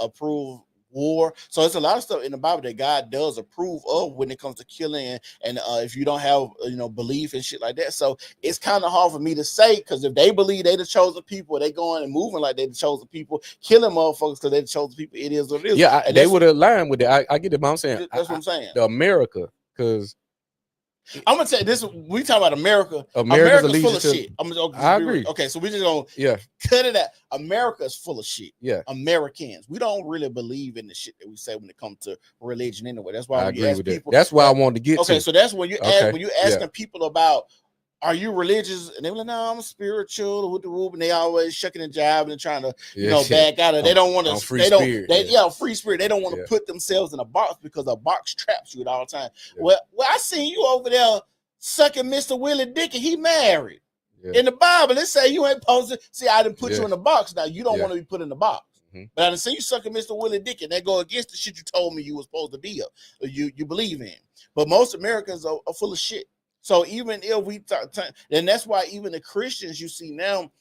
approved war. So it's a lot of stuff in the Bible that God does approve of when it comes to killing, and if you don't have belief and shit like that. So it's kind of hard for me to say, because if they believe they the chosen people, they going and moving like they the chosen people, killing motherfuckers because they the chosen people, it is what it is. Yeah, they would align with it. I get it, but I'm saying that's what I'm saying. The America, because I'm gonna tell you this: we talk about America's full of shit. I agree. Okay, so we just gonna cut it out. America's full of shit. Yeah, Americans, we don't really believe in the shit that we say when it comes to religion anyway. That's why I agree with people. That's why I wanted to get. Okay, so that's when you asking people about, are you religious? And they were like, no, I'm spiritual with the whoop, and they always shucking and jiving and trying to, back out of it. They don't want to, free spirit. They don't want to put themselves in a box, because a box traps you at all times. Yeah. Well, I seen you over there sucking Mr. Willie Dick, and he married. Yeah. In the Bible, it say you ain't supposed to. See, I didn't put you in the box. Now you don't want to be put in the box. But I didn't see you sucking Mr. Willie Dick, and that go against the shit you told me you were supposed to be you believe in. But most Americans are full of shit. So even if we talk, and that's why even the Christians you see now,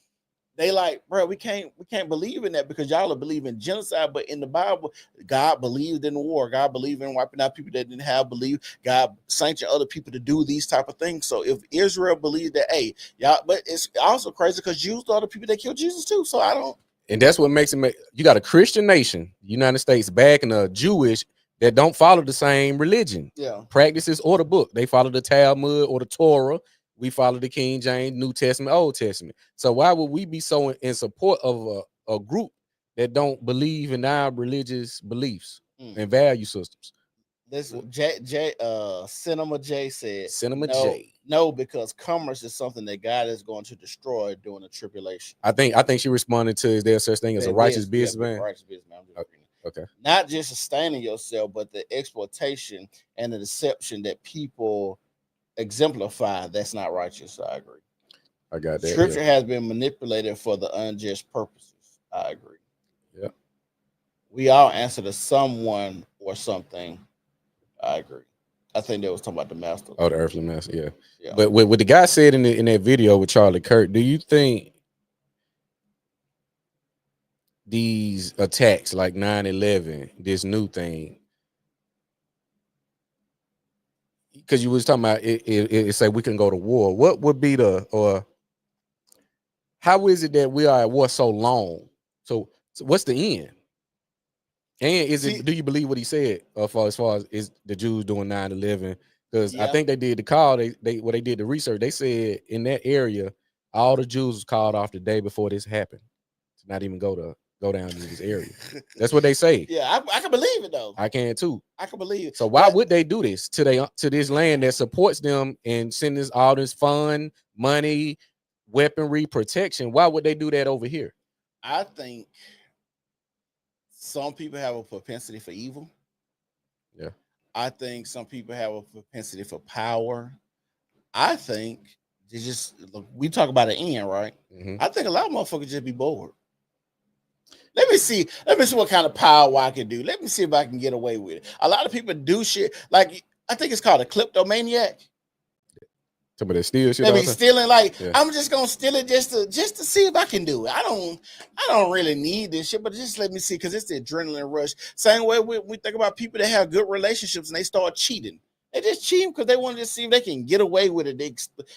they like, bro, we can't believe in that, because y'all are believing genocide. But in the Bible, God believed in the war. God believed in wiping out people that didn't have belief. God sanctioned other people to do these type of things. So if Israel believed that, hey, y'all, but it's also crazy because Jews are the people that killed Jesus too. So I don't. And that's what makes it. You got a Christian nation, United States, backing a Jewish that don't follow the same religion, practices, or the book. They follow the Talmud or the Torah. We follow the King James, New Testament, Old Testament. So why would we be so in support of a group that don't believe in our religious beliefs and value systems? Listen, Cinema J said, Cinema no, J. no, because commerce is something that God is going to destroy during the tribulation. I think she responded to, is there such thing as a righteous businessman? Righteous businessman. Okay. Not just sustaining yourself, but the exploitation and the deception that people exemplify. That's not righteous. I agree. I got that. Scripture has been manipulated for the unjust purposes. I agree. Yeah. We all answer to someone or something. I agree. I think they was talking about the master. Oh, the earthly master, yeah. But what the guy said in that video with Charlie Kirk, do you think these attacks like 9/11, this new thing, because you was talking about it say we can go to war, what would be or how is it that we are at war so long? So what's the end? And do you believe what he said as far as is the Jews doing 9/11? Because I think they did the call, they did the research, they said in that area all the Jews was called off the day before this happened to not even go down to this area. That's what they say. Yeah, I can believe it though. I can too. I can believe it. So why would they do this to this land that supports them and send this all this fund, money, weaponry, protection? Why would they do that over here? I think some people have a propensity for evil. Yeah. I think some people have a propensity for power. I think they just we talk about an end, right? Mm-hmm. I think a lot of motherfuckers just be bored. Let me see what kind of power I can do. Let me see if I can get away with it. A lot of people do shit like I think it's called a kleptomaniac. Somebody steal shit. Maybe stealing, I'm just gonna steal it just to see if I can do it. I don't really need this shit, but just let me see, because it's the adrenaline rush. Same way we think about people that have good relationships and they start cheating. They just cheat because they want to see if they can get away with it,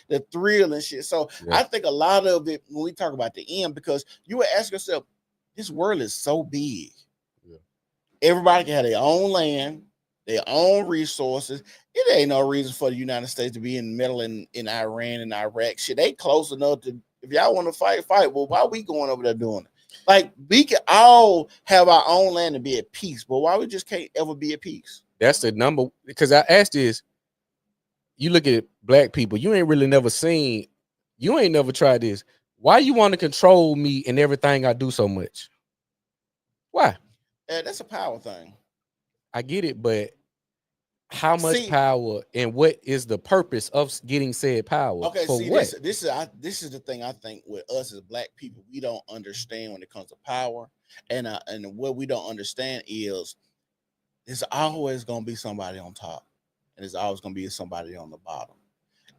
the thrill and shit. So I think a lot of it when we talk about the end, because you would ask yourself, this world is so big. Yeah. Everybody can have their own land, their own resources. It ain't no reason for the United States to be in the middle in Iran and Iraq. Shit, they close enough to, if y'all want to fight. Well, why are we going over there doing it? Like, we can all have our own land and be at peace, but why we just can't ever be at peace? That's the number, because I asked this. You look at black people, you ain't really never seen, you ain't never tried this. Why you want to control me and everything I do so much? Why? That's a power thing. I get it, but how much power and what is the purpose of getting said power? Okay, for what? This is the thing I think with us as black people, we don't understand when it comes to power, and what we don't understand is there's always gonna be somebody on top, and there's always gonna be somebody on the bottom.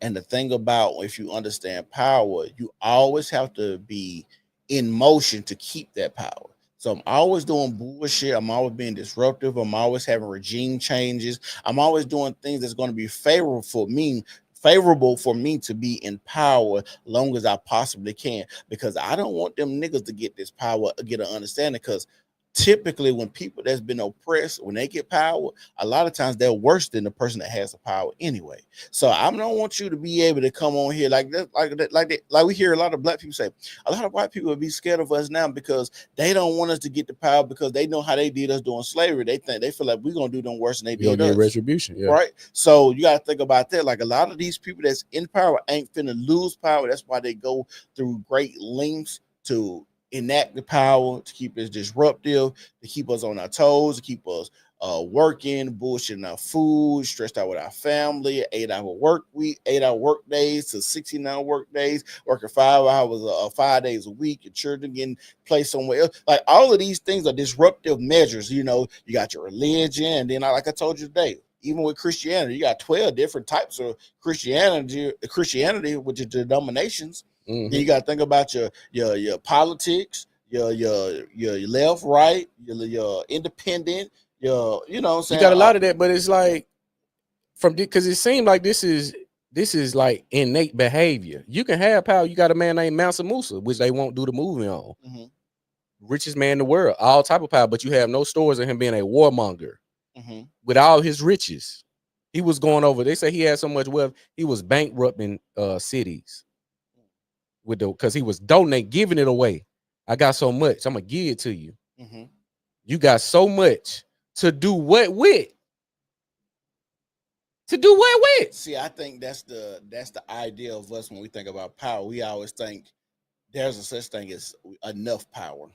And the thing about, if you understand power, you always have to be in motion to keep that power. So I'm always doing bullshit. I'm always being disruptive. I'm always having regime changes. I'm always doing things that's going to be favorable for me to be in power long as I possibly can, because I don't want them niggas to get this power, get an understanding, because typically when people that's been oppressed, when they get power, a lot of times they're worse than the person that has the power anyway. So I don't want you to be able to come on here like we hear a lot of black people say. A lot of white people would be scared of us now because they don't want us to get the power, because they know how they did us during slavery. They feel like we're gonna do them worse than they did us. Retribution, yeah. Right. So you gotta think about that. Like, a lot of these people that's in power ain't finna lose power. That's why they go through great lengths to enact the power, to keep us disruptive, to keep us on our toes, to keep us working, bullshitting our food, stressed out with our family, 8-hour work week, 8-hour work days to 16-hour work days, working 5 hours, 5 days a week, your children getting placed somewhere else. Like, all of these things are disruptive measures. You know, you got your religion, and then like I told you today, even with Christianity, you got 12 different types of Christianity, which is denominations. Mm-hmm. Then you got to think about your politics, your left, right, your independent, you know what I'm saying? You got a lot of that, but it's like because it seemed like this is like innate behavior. You can have power. You got a man named Mansa Musa, which they won't do the movie on. Mm-hmm. Richest man in the world, all type of power, but you have no stories of him being a warmonger. with all his riches. He was going over. They say he had so much wealth, he was bankrupting cities with because he was giving it away. I got so much, I'm gonna give it to you. You got so much to do what with? To do what with? See, I think that's the idea of us when we think about power. We always think there's a such thing as enough power.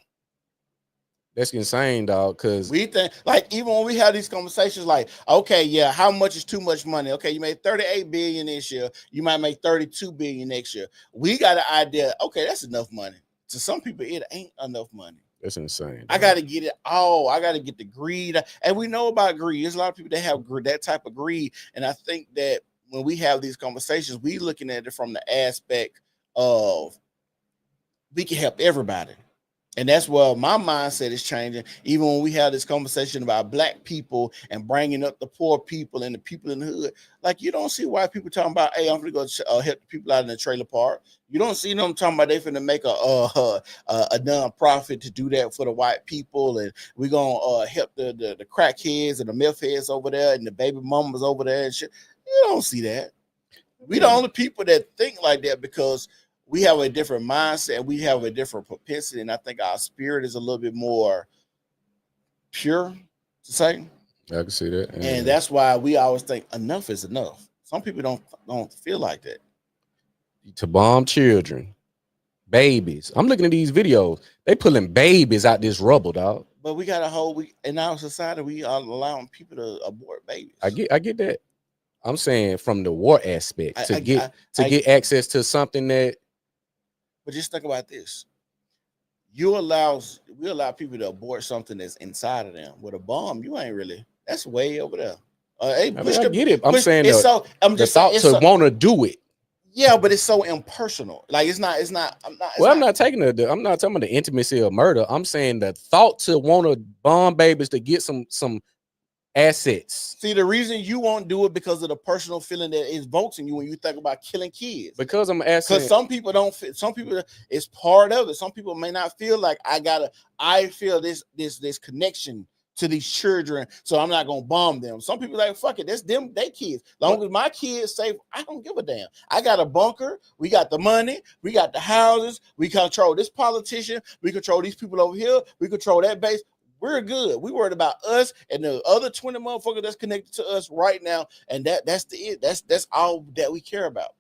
That's insane, dog. Because we think, like, even when we have these conversations, like, okay, yeah, how much is too much money? Okay, you made 38 billion this year, you might make 32 billion next year. We got an idea, okay, that's enough money. To some people, it ain't enough money. That's insane. I got to get it all. I got to get the greed. And we know about greed. There's a lot of people that have that type of greed. And I think that when we have these conversations, we looking at it from the aspect of we can help everybody. And that's where my mindset is changing. Even when we have this conversation about black people and bringing up the poor people and the people in the hood, like, you don't see white people talking about, hey, I'm going to go help the people out in the trailer park. You don't see them talking about they finna make a non-profit to do that for the white people, and we're gonna help the crackheads and the meth heads over there and the baby mamas over there and shit. You don't see that. We the only people that think like that because we have a different mindset. We have a different propensity, and I think our spirit is a little bit more pure, to say. I can see that, and that's why we always think enough is enough. Some people don't feel like that. To bomb children, babies. I'm looking at these videos. They pulling babies out this rubble, dog. But we got a whole in our society, we are allowing people to abort babies. I get that. I'm saying from the war aspect to get access to something that. But just think about this. We allow people to abort something that's inside of them. With a bomb, you ain't really. That's way over there. I get it. I'm saying it's I'm just thought to want to do it. Yeah, but it's so impersonal. Like I'm not talking about the intimacy of murder. I'm saying the thought to want to bomb babies to get some assets. See, the reason you won't do it because of the personal feeling that it evokes in you when you think about killing kids. Because I'm asking. Because some people don't fit. Some people it's part of it. Some people may not feel like I feel this connection to these children, so I'm not gonna bomb them. Some people like, fuck it, that's them, they kids. Long as my kids safe, I don't give a damn. I got a bunker, we got the money, we got the houses, we control this politician, we control these people over here, we control that base. We're good. We worried about us and the other 20 motherfuckers that's connected to us right now, and that's all that we care about.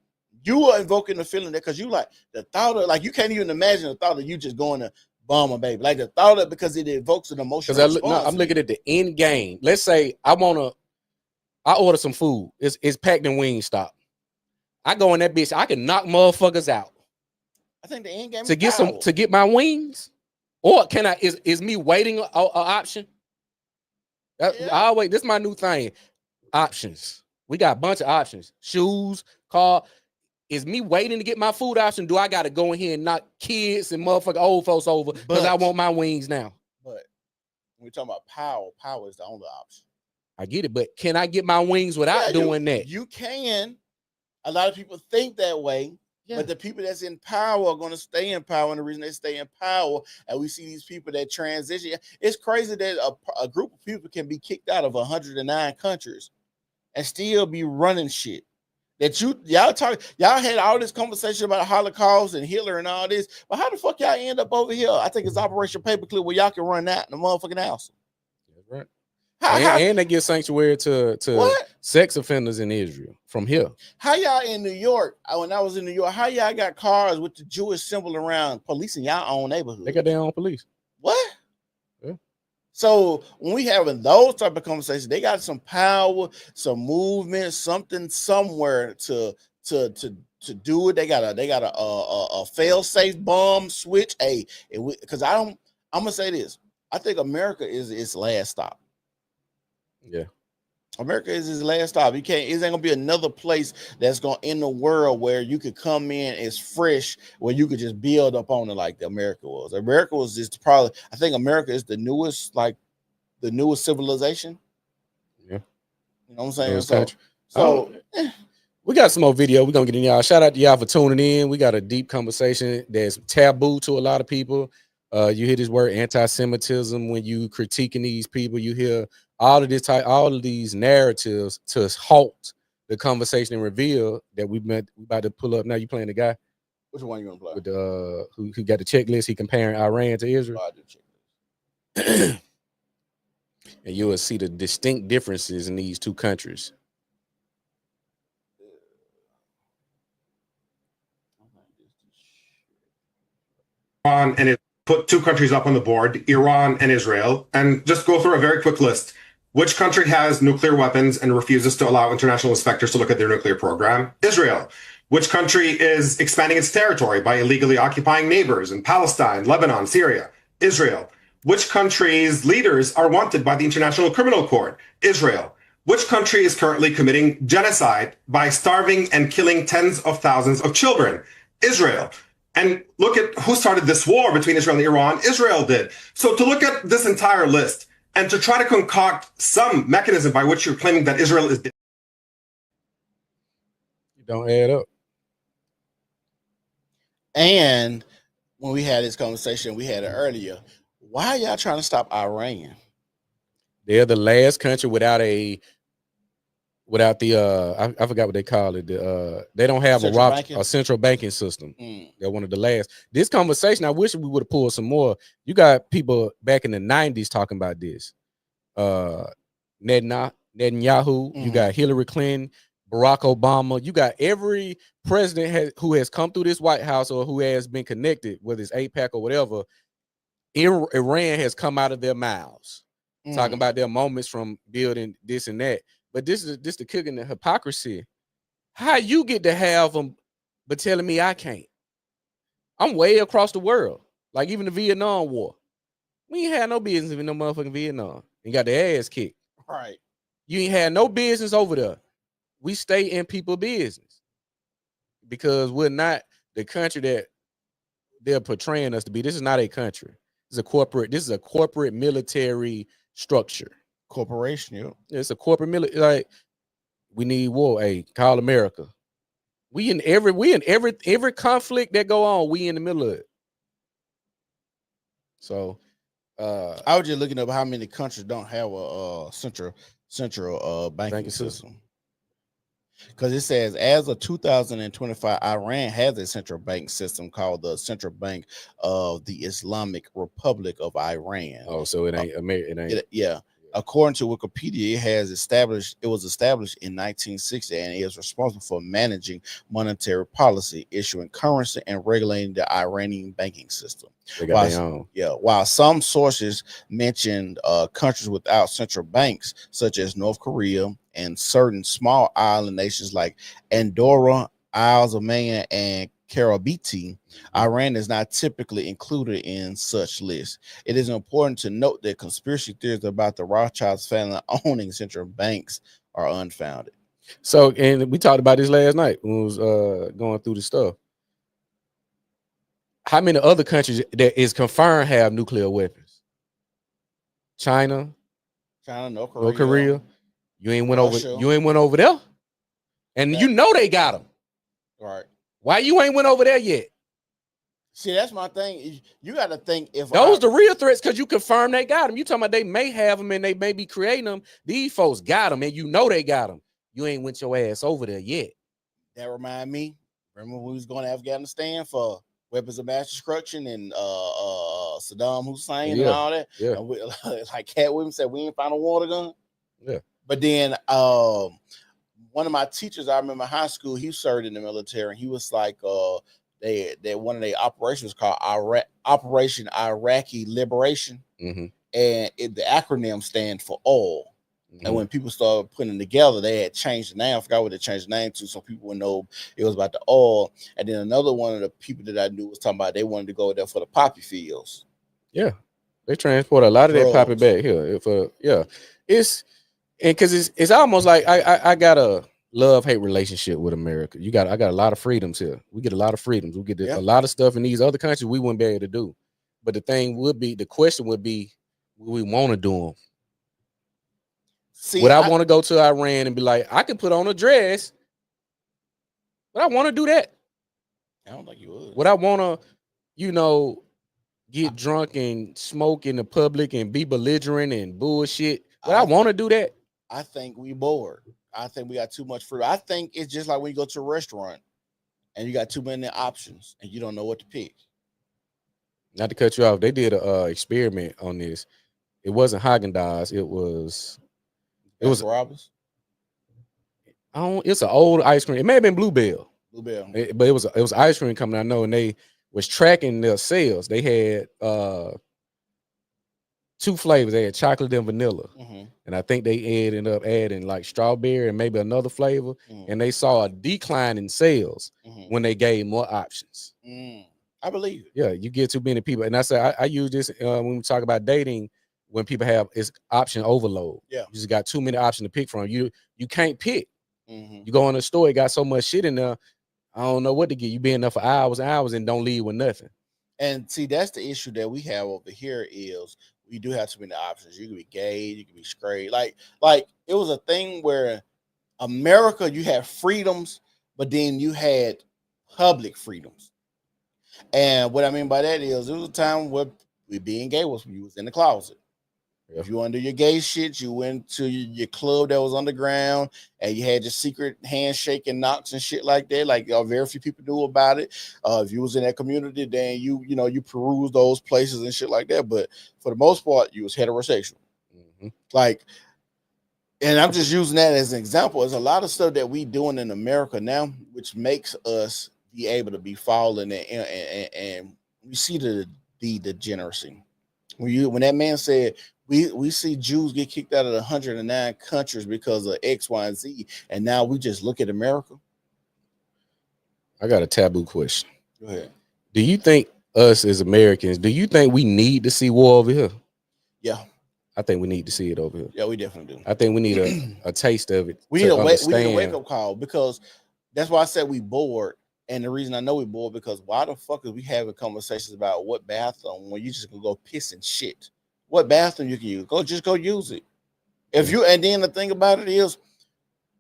You are invoking the feeling that because you like the thought of, like, you can't even imagine the thought of you just going to bomb a baby, like the thought of, because it evokes an emotional response. I'm looking at the end game. Let's say I order some food. It's packed in Wingstop. I go in that bitch. I can knock motherfuckers out. I think the end game to get my wings, or can I? Is me waiting an option? I always, this is my new thing. Options. We got a bunch of options. Shoes, car. Is me waiting to get my food option? Do I got to go in here and knock kids and motherfucking old folks over because I want my wings now? But when we're talking about power is the only option. I get it, but can I get my wings without doing that? You can. A lot of people think that way, but the people that's in power are going to stay in power, and the reason they stay in power, and we see these people that transition. It's crazy that a group of people can be kicked out of 109 countries and still be running shit. That y'all had all this conversation about Holocaust and Hitler and all this, but how the fuck y'all end up over here? I think it's Operation Paperclip where y'all can run that in the motherfucking house. That's right. And they give sanctuary to sex offenders in Israel from here. How y'all in New York? When I was in New York, how y'all got cars with the Jewish symbol around policing y'all own neighborhood? They got their own police. What? So when we having those type of conversations, they got some power, some movement, something somewhere to do it. They got a fail-safe bomb switch. Because I'm gonna say this. I think America is its last stop. Yeah. America is his last stop. It ain't gonna be another place that's gonna in the world where you could come in as fresh, where you could just build up on it like America was. America was just probably, I think America is the newest civilization. Yeah. You know what I'm saying? So we got some more video. We're gonna get in y'all. Shout out to y'all for tuning in. We got a deep conversation that's taboo to a lot of people. You hear this word anti-Semitism when you critiquing these people. You hear all of these narratives to halt the conversation and reveal that we about to pull up. Now you playing the guy. Which one you gonna play? With who got the checklist? He comparing Iran to Israel. Oh, I do checklist. And you will see the distinct differences in these two countries. And it put two countries up on the board, Iran and Israel, and just go through a very quick list. Which country has nuclear weapons and refuses to allow international inspectors to look at their nuclear program? Israel. Which country is expanding its territory by illegally occupying neighbors in Palestine, Lebanon, Syria? Israel. Which country's leaders are wanted by the International Criminal Court? Israel. Which country is currently committing genocide by starving and killing tens of thousands of children? Israel. And look at who started this war between Israel and Iran. Israel did. So to look at this entire list and to try to concoct some mechanism by which you're claiming that Israel is... You don't add up. And when we had this conversation, we had it earlier. Why are y'all trying to stop Iran? They're the last country without the I forgot what they call it. They don't have a central banking system. They're one of the last. This conversation, I wish we would have pulled some more. You got people back in the 90s talking about this. Netanyahu, you got Hillary Clinton, Barack Obama, you got every president who has come through this White House or who has been connected, whether it's AIPAC or whatever. Iran has come out of their mouths talking about their moments from building this and that. But this is the cooking the hypocrisy. How you get to have them, but telling me I can't? I'm way across the world. Like even the Vietnam War. We ain't had no business in no motherfucking Vietnam. And got their ass kicked. Right. You ain't had no business over there. We stay in people's business. Because we're not the country that they're portraying us to be. This is not a country. This is a corporate military structure. Corporation, yeah. It's a corporate military. Like we need war. Hey, call America. We in every conflict that go on. We in the middle of it. So, I was just looking up how many countries don't have a central banking system. Because it says as of 2025, Iran has a central bank system called the Central Bank of the Islamic Republic of Iran. Oh, so it ain't America. Yeah. According to Wikipedia, it was established in 1960 and is responsible for managing monetary policy, issuing currency, and regulating the Iranian banking system. While some sources mentioned countries without central banks, such as North Korea and certain small island nations like Andorra, Isles of Man, and Caribbean, Iran is not typically included in such lists. It is important to note that conspiracy theories about the Rothschilds family owning central banks are unfounded. So, and we talked about this last night when we was going through the stuff. How many other countries that is confirmed have nuclear weapons? China, North Korea. You ain't went over there, and you know they got them. Right. Why you ain't went over there yet? See, that's my thing. You got to think if those the real threats because you confirm they got them. You talking about they may have them and they may be creating them. These folks got them and you know they got them. You ain't went your ass over there yet. That remind me. Remember when we was going to Afghanistan for weapons of mass destruction and Saddam Hussein and all that. Yeah. And like Cat Williams said, we ain't found a water gun. Yeah. But then one of my teachers, I remember in high school, he served in the military, and he was like, they one of their operations called Operation Iraqi Liberation, and the acronym stands for oil. And when people started putting it together, they had changed the name. I forgot what they changed the name to, so people would know it was about the oil. And then another one of the people that I knew was talking about they wanted to go there for the poppy fields. Yeah, they transport a lot of that poppy back here. It's and because it's almost like I got a love-hate relationship with America. I got a lot of freedoms here. We get a lot of freedoms. We get a lot of stuff in these other countries we wouldn't be able to do. But the question would be, would we want to do them? Would I want to go to Iran and be like, I could put on a dress, but I want to do that? I don't think you would. Would I want to, get drunk and smoke in the public and be belligerent and bullshit. But I want to do that. I think we bored. I think we got too much fruit. I think it's just like when you go to a restaurant and you got too many options and you don't know what to pick. Not to cut you off, they did a experiment on this. It wasn't Haagen-Dazs. It was Robbins. It's an old ice cream. It may have been Bluebell. But it was ice cream coming. I know, and they was tracking their sales. They had 2 flavors. They had chocolate and vanilla, and I think they ended up adding like strawberry and maybe another flavor. And they saw a decline in sales when they gave more options. I believe it. Yeah, you get too many people, and I say I use this when we talk about dating. When people have it's option overload. Yeah, you just got too many options to pick from. You can't pick. You go in the store, it got so much shit in there. I don't know what to get. You be in there for hours and hours and don't leave with nothing. And see, that's the issue that we have over here is we do have too many options. You can be gay, you can be straight. Like it was a thing where America, you had freedoms, but then you had public freedoms. And what I mean by that is there was a time where being gay was when you was in the closet. If you want to do your gay shit, you went to your club that was underground and you had your secret handshake and knocks and shit like that. Like very few people knew about it. If you was in that community, then you peruse those places and shit like that. But for the most part, you was heterosexual. Like, and I'm just using that as an example. There's a lot of stuff that we doing in America now, which makes us be able to be falling and we see the degeneracy. When that man said, we see Jews get kicked out of 109 countries because of X, Y, and Z, and now we just look at America. I got a taboo question. Go ahead. Do you think us as Americans, do you think we need to see war over here? Yeah. I think we need to see it over here. Yeah, we definitely do. I think we need a taste of it. We need a wake-up call, because that's why I said we bored. And the reason I know we bored because why the fuck is we having conversations about what bathroom when you just can go piss and shit? What bathroom you can use? Go use it. And then the thing about it is,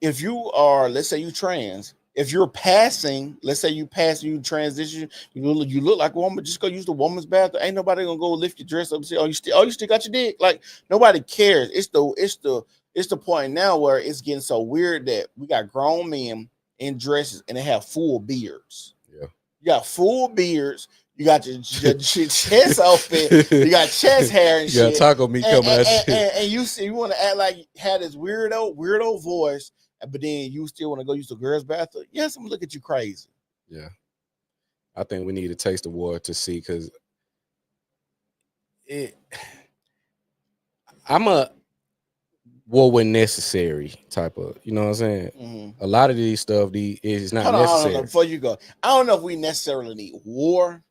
if you are, let's say you trans, if you're passing, let's say you transition, you look like a woman, just go use the woman's bathroom. Ain't nobody gonna go lift your dress up and say, you still got your dick. Like nobody cares. It's the point now where it's getting so weird that we got grown men in dresses and they have full beards. Yeah, you got full beards. You got your chest open. You got chest hair and shit. You got taco meat coming at you. And you want to act like you had this weirdo voice, but then you still want to go use the girls' bathroom. Yes, I'm gonna look at you crazy. Yeah, I think we need a taste of war to see, because I'm a war when necessary type of, you know what I'm saying? A lot of these stuff is not necessary. Hold on, before you go, I don't know if we necessarily need war,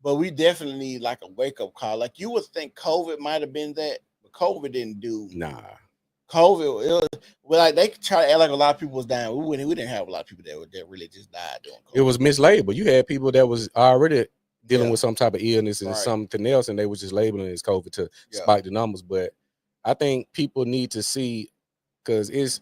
but we definitely need like a wake-up call. Like you would think COVID might have been that, but COVID didn't do. Nah. COVID, like they try to act like a lot of people was dying. We didn't have a lot of people that really just died during COVID. It was mislabeled. You had people that was already dealing with some type of illness and something else, and they was just labeling it as COVID to spike the numbers. But I think people need to see, because it's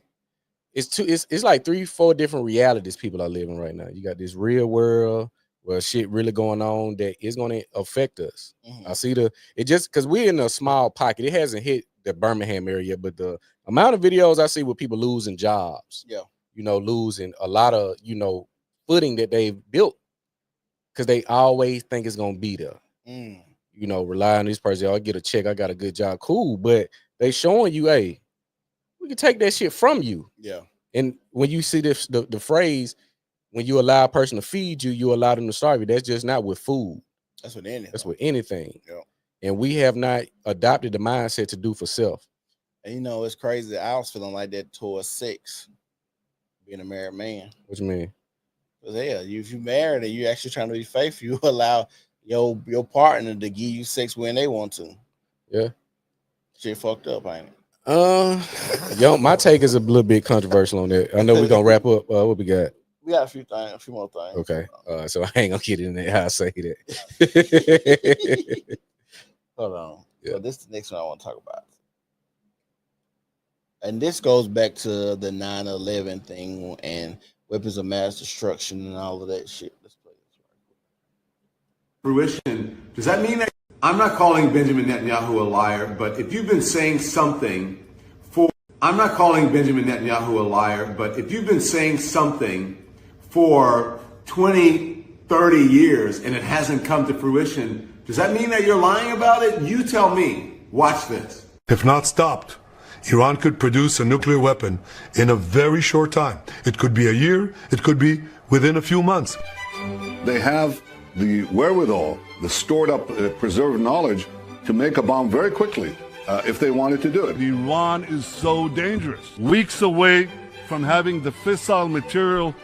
like 3-4 different realities people are living right now. You got this real world where shit really going on that is going to affect us. I see it just because we're in a small pocket. It hasn't hit the Birmingham area, but the amount of videos I see with people losing jobs, losing a lot of, footing that they've built because they always think it's going to be there. Rely on this person. I get a check. I got a good job. Cool. But they showing you, hey, we can take that shit from you. Yeah. And when you see the phrase, when you allow a person to feed you, you allow them to starve you. That's just not with food. That's with anything. That's with anything. Yeah. And we have not adopted the mindset to do for self. And it's crazy. I was feeling like that towards sex, being a married man. What you mean? Because if you married and you actually trying to be faithful, you allow your partner to give you sex when they want to. Yeah. Shit fucked up, ain't it? My take is a little bit controversial on that. I know we're gonna wrap up. What we got? We got a few more things. Okay. So I ain't gonna get in there how I say that. Hold on. Yeah. So this is the next one I want to talk about. And this goes back to the 9/11 thing and weapons of mass destruction and all of that shit. Let's play this right quick. Fruition Does that mean that I'm not calling Benjamin Netanyahu a liar, but if you've been saying something for I'm not calling Benjamin Netanyahu a liar, but if you've been saying something for 20, 30 years and it hasn't come to fruition, does that mean that you're lying about it? You tell me. Watch this. If not stopped, Iran could produce a nuclear weapon in a very short time. It could be a year, it could be within a few months. They have the wherewithal, the stored up, preserved knowledge to make a bomb very quickly if they wanted to do it. Iran is so dangerous. Weeks away from having the fissile material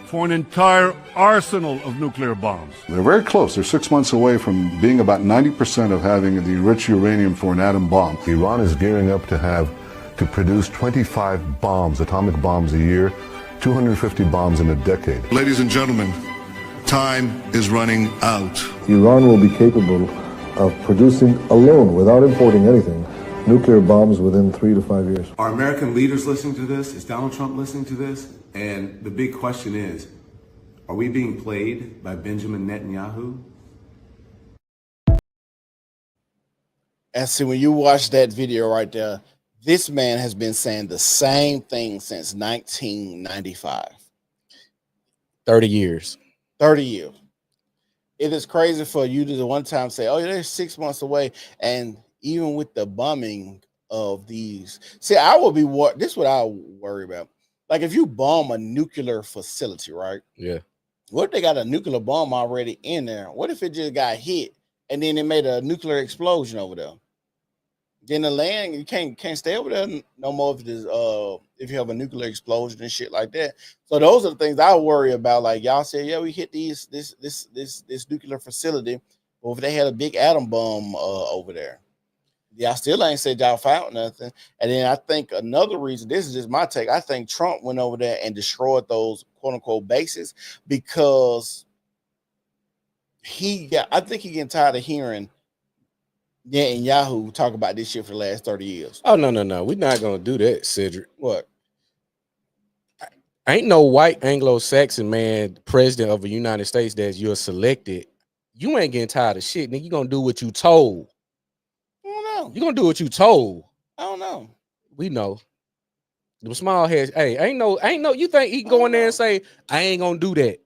for an entire arsenal of nuclear bombs. They're very close. They're 6 months away from being about 90% of having the enriched uranium for an atom bomb. Iran is gearing up to produce 25 bombs, atomic bombs a year, 250 bombs in a decade. Ladies and gentlemen, time is running out. Iran will be capable of producing alone, without importing anything, nuclear bombs within 3 to 5 years. Are American leaders listening to this? Is Donald Trump listening to this? And the big question is, are we being played by Benjamin Netanyahu? And see, when you watch that video right there, this man has been saying the same thing since 1995. 30 years. 30 years. It is crazy for you to one time say, oh, they're 6 months away. And even with the bombing of these, see, I will be, this is what I worry about. Like if you bomb a nuclear facility, right? Yeah. What if they got a nuclear bomb already in there? What if it just got hit and then it made a nuclear explosion over there? Then the land, you can't stay over there no more if you have a nuclear explosion and shit like that. So those are the things I worry about. Like y'all said, yeah, we hit this nuclear facility, but if they had a big atom bomb over there, yeah, I still ain't said y'all found nothing. And then I think another reason, this is just my take, I think Trump went over there and destroyed those quote unquote bases because I think he getting tired of hearing Netanyahu talk about this shit for the last 30 years. Oh, no. We're not going to do that, Cedric. What? Ain't no white Anglo-Saxon man president of the United States that you're selected. You ain't getting tired of shit, nigga. You going to do what you told. You're gonna do what you told. I don't know. We know. The small heads, hey, ain't no, you think he can go in there and say, I ain't gonna do that.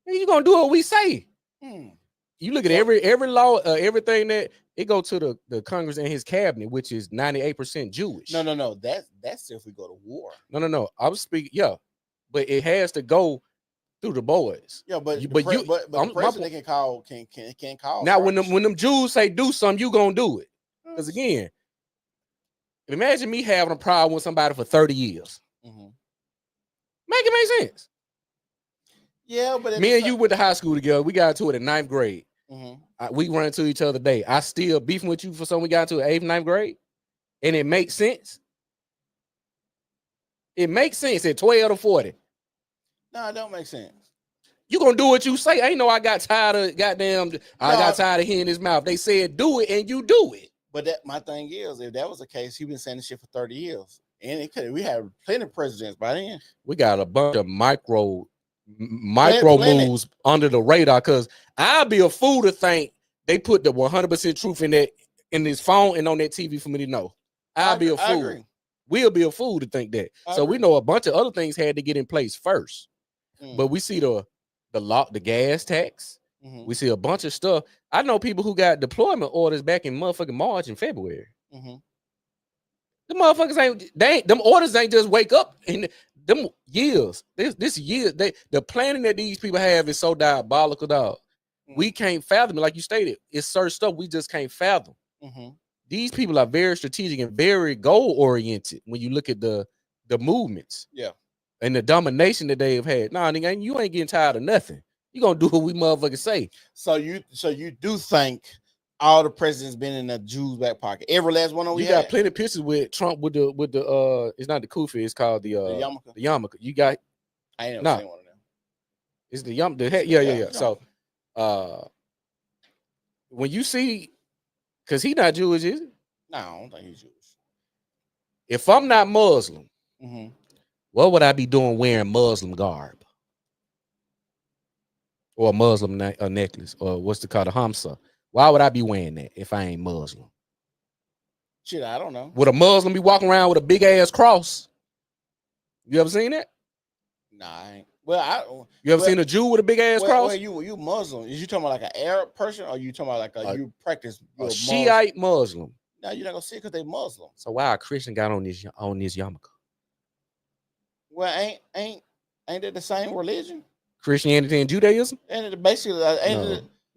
You gonna do what we say. You look at every law, everything that it go to the Congress and his cabinet, which is 98% Jewish. No. That's if we go to war. No. I was speaking, yeah, but it has to go through the boys. Yeah, but the president can call. Now, when them Jews say do something, you gonna do it. Because again, imagine me having a problem with somebody for 30 years. Mm-hmm. Make it make sense. Yeah, but me and you went to high school together. We got into it in 9th grade. Mm-hmm. We run into each other today. I still beefing with you for something we got into 8th, 9th grade. And it makes sense. It makes sense at 12 to 40. No, it don't make sense. You gonna do what you say. I ain't know I got tired of I got tired of hearing his mouth. They said do it and you do it. But my thing is, if that was the case, he's been saying this shit for 30 years. And we had plenty of presidents by then. We got a bunch of micro moves under the radar, because I'll be a fool to think they put the 100% truth in this phone and on that TV for me to know. I'll be a fool. We'll be a fool to think that. So we know a bunch of other things had to get in place first. But we see the gas tax. We see a bunch of stuff. I know people who got deployment orders back in motherfucking March and February. The motherfuckers them orders ain't just wake up in them years. This year, the planning that these people have is so diabolical, dog. We can't fathom it. Like you stated, it's certain stuff we just can't fathom. These people are very strategic and very goal oriented when you look at the movements. Yeah. And the domination that they've had. Nah, nigga, you ain't getting tired of nothing. You gonna do what we motherfuckers say. So you do think all the presidents been in the Jews' back pocket? Every last one of them. You got plenty of pictures with Trump with the it's not the kufi, it's called the yarmulke. The yarmulke. You got I ain't never seen one of them. It's the yarmulke. Yeah. So when you see, because he not Jewish, is he? No, I don't think he's Jewish. If I'm not Muslim, what would I be doing wearing Muslim garb? Or a Muslim necklace, or what's it called, a hamsa? Why would I be wearing that if I ain't Muslim? Shit, I don't know. Would a Muslim be walking around with a big ass cross? You ever seen that? Nah, I ain't. Well, you ever seen a Jew with a big ass cross? Well, you Muslim? Is you talking about like an Arab person, or you talking about like you practice a Shiite Muslim? No, you're not gonna see it because they Muslim. So why a Christian got on this yarmulke? Well, ain't that the same religion? Christianity and Judaism? And basically,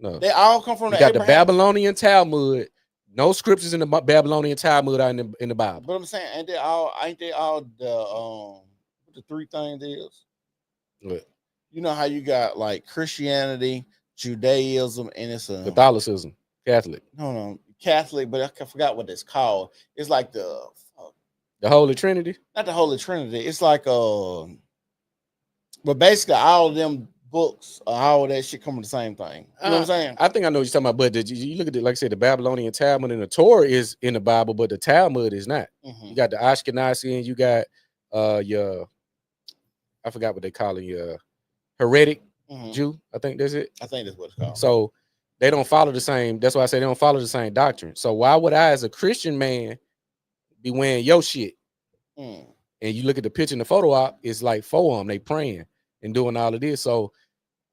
no, they all come from you got the Babylonian Talmud. No scriptures in the Babylonian Talmud are in the Bible. But I'm saying, ain't they all the three things is? What? You know how you got like Christianity, Judaism, and it's Catholicism, Catholic. No, Catholic, but I forgot what it's called. It's like the Holy Trinity. Not the Holy Trinity. It's like but basically all of them books, all that shit come from the same thing. You know what I'm saying? I think I know what you're talking about, but you look at it, like I said, the Babylonian Talmud and the Torah is in the Bible, but the Talmud is not. You got the Ashkenazi and you got your, I forgot what they call it, your heretic Jew. I think that's it. I think that's what it's called. So they don't follow the same. That's why I say they don't follow the same doctrine. So why would I, as a Christian man, be wearing your shit? And you look at the picture in the photo op, it's like four of them, they praying and doing all of this. So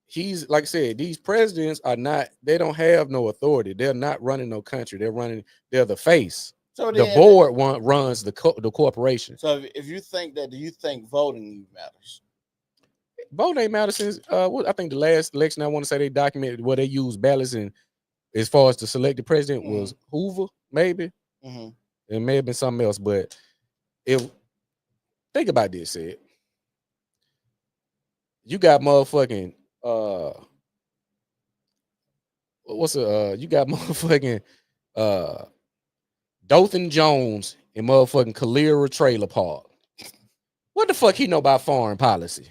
he's, like I said, these presidents are not, they don't have no authority. They're not running no country. They're the face. So the board runs the corporation. So if you think that, do you think voting matters? Voting ain't matter since I think the last election, I want to say they documented where they used ballots, and as far as to select the president was Hoover, maybe. It may have been something else, but think about this, Ed. You got motherfucking you got motherfucking Dothan Jones and motherfucking Calera Trailer Park. What the fuck he know about foreign policy?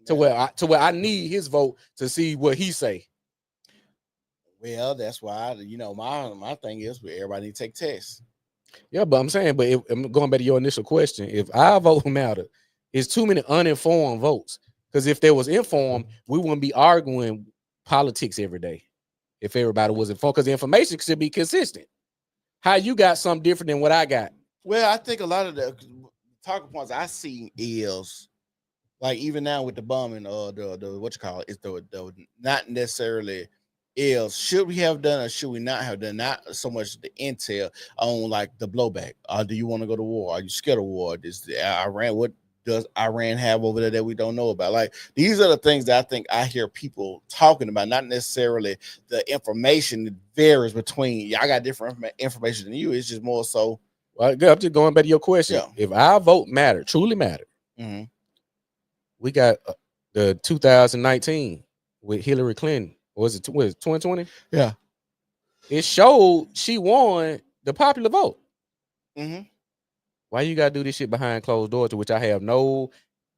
To where I need his vote to see what he say. Well, that's why my thing is everybody need to take tests. Yeah, but I'm saying, I'm going back to your initial question. If our vote matter, it's too many uninformed votes. Because if there was informed, we wouldn't be arguing politics every day. If everybody was informed, because the information should be consistent. How you got something different than what I got? Well, I think a lot of the talking points I see is like even now with the bombing, the what you call it, it's the not necessarily is should we have done or should we not have done? Not so much the intel on like the blowback. Do you want to go to war? Are you scared of war? Is the Iran? What does Iran have over there that we don't know about? Like these are the things that I think I hear people talking about, not necessarily the information that varies between. I got different information than you. It's just more so. Well, I'm just going back to your question. Yeah. If our vote mattered, truly mattered, we got the 2019 with Hillary Clinton. Was it 2020? Yeah. It showed she won the popular vote. Why you gotta do this shit behind closed doors, to which I have no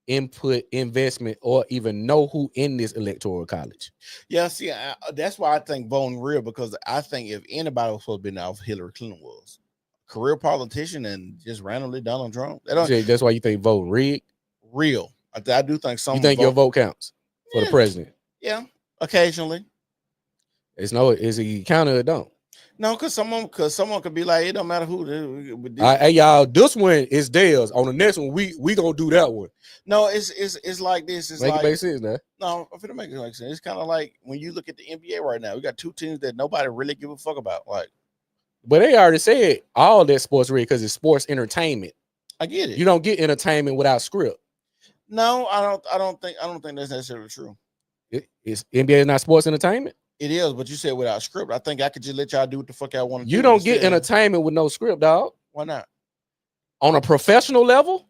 input, investment, or even know who in this electoral college? Yeah, see, that's why I think voting real, because I think if anybody was supposed to be off, Hillary Clinton was career politician and just randomly Donald Trump. That's why you think voting rigged? Real. I do think some. You think your vote counts for the president? Yeah, occasionally. Is it count or don't? No, because someone could be like, it don't matter who. Hey y'all, this one is theirs. On the next one, we gonna do that one. No, it's like this. It's make like, it make sense now. No, if it make it make sense, it's kind of like when you look at the NBA right now. We got two teams that nobody really give a fuck about. Like, but they already said all that sports rigged because it's sports entertainment. I get it. You don't get entertainment without script. No, I don't think that's necessarily true. It's NBA is not sports entertainment. It is, but you said without script. I think I could just let y'all do what the fuck I want to do. You don't get entertainment with no script, dog. Why not? On a professional level,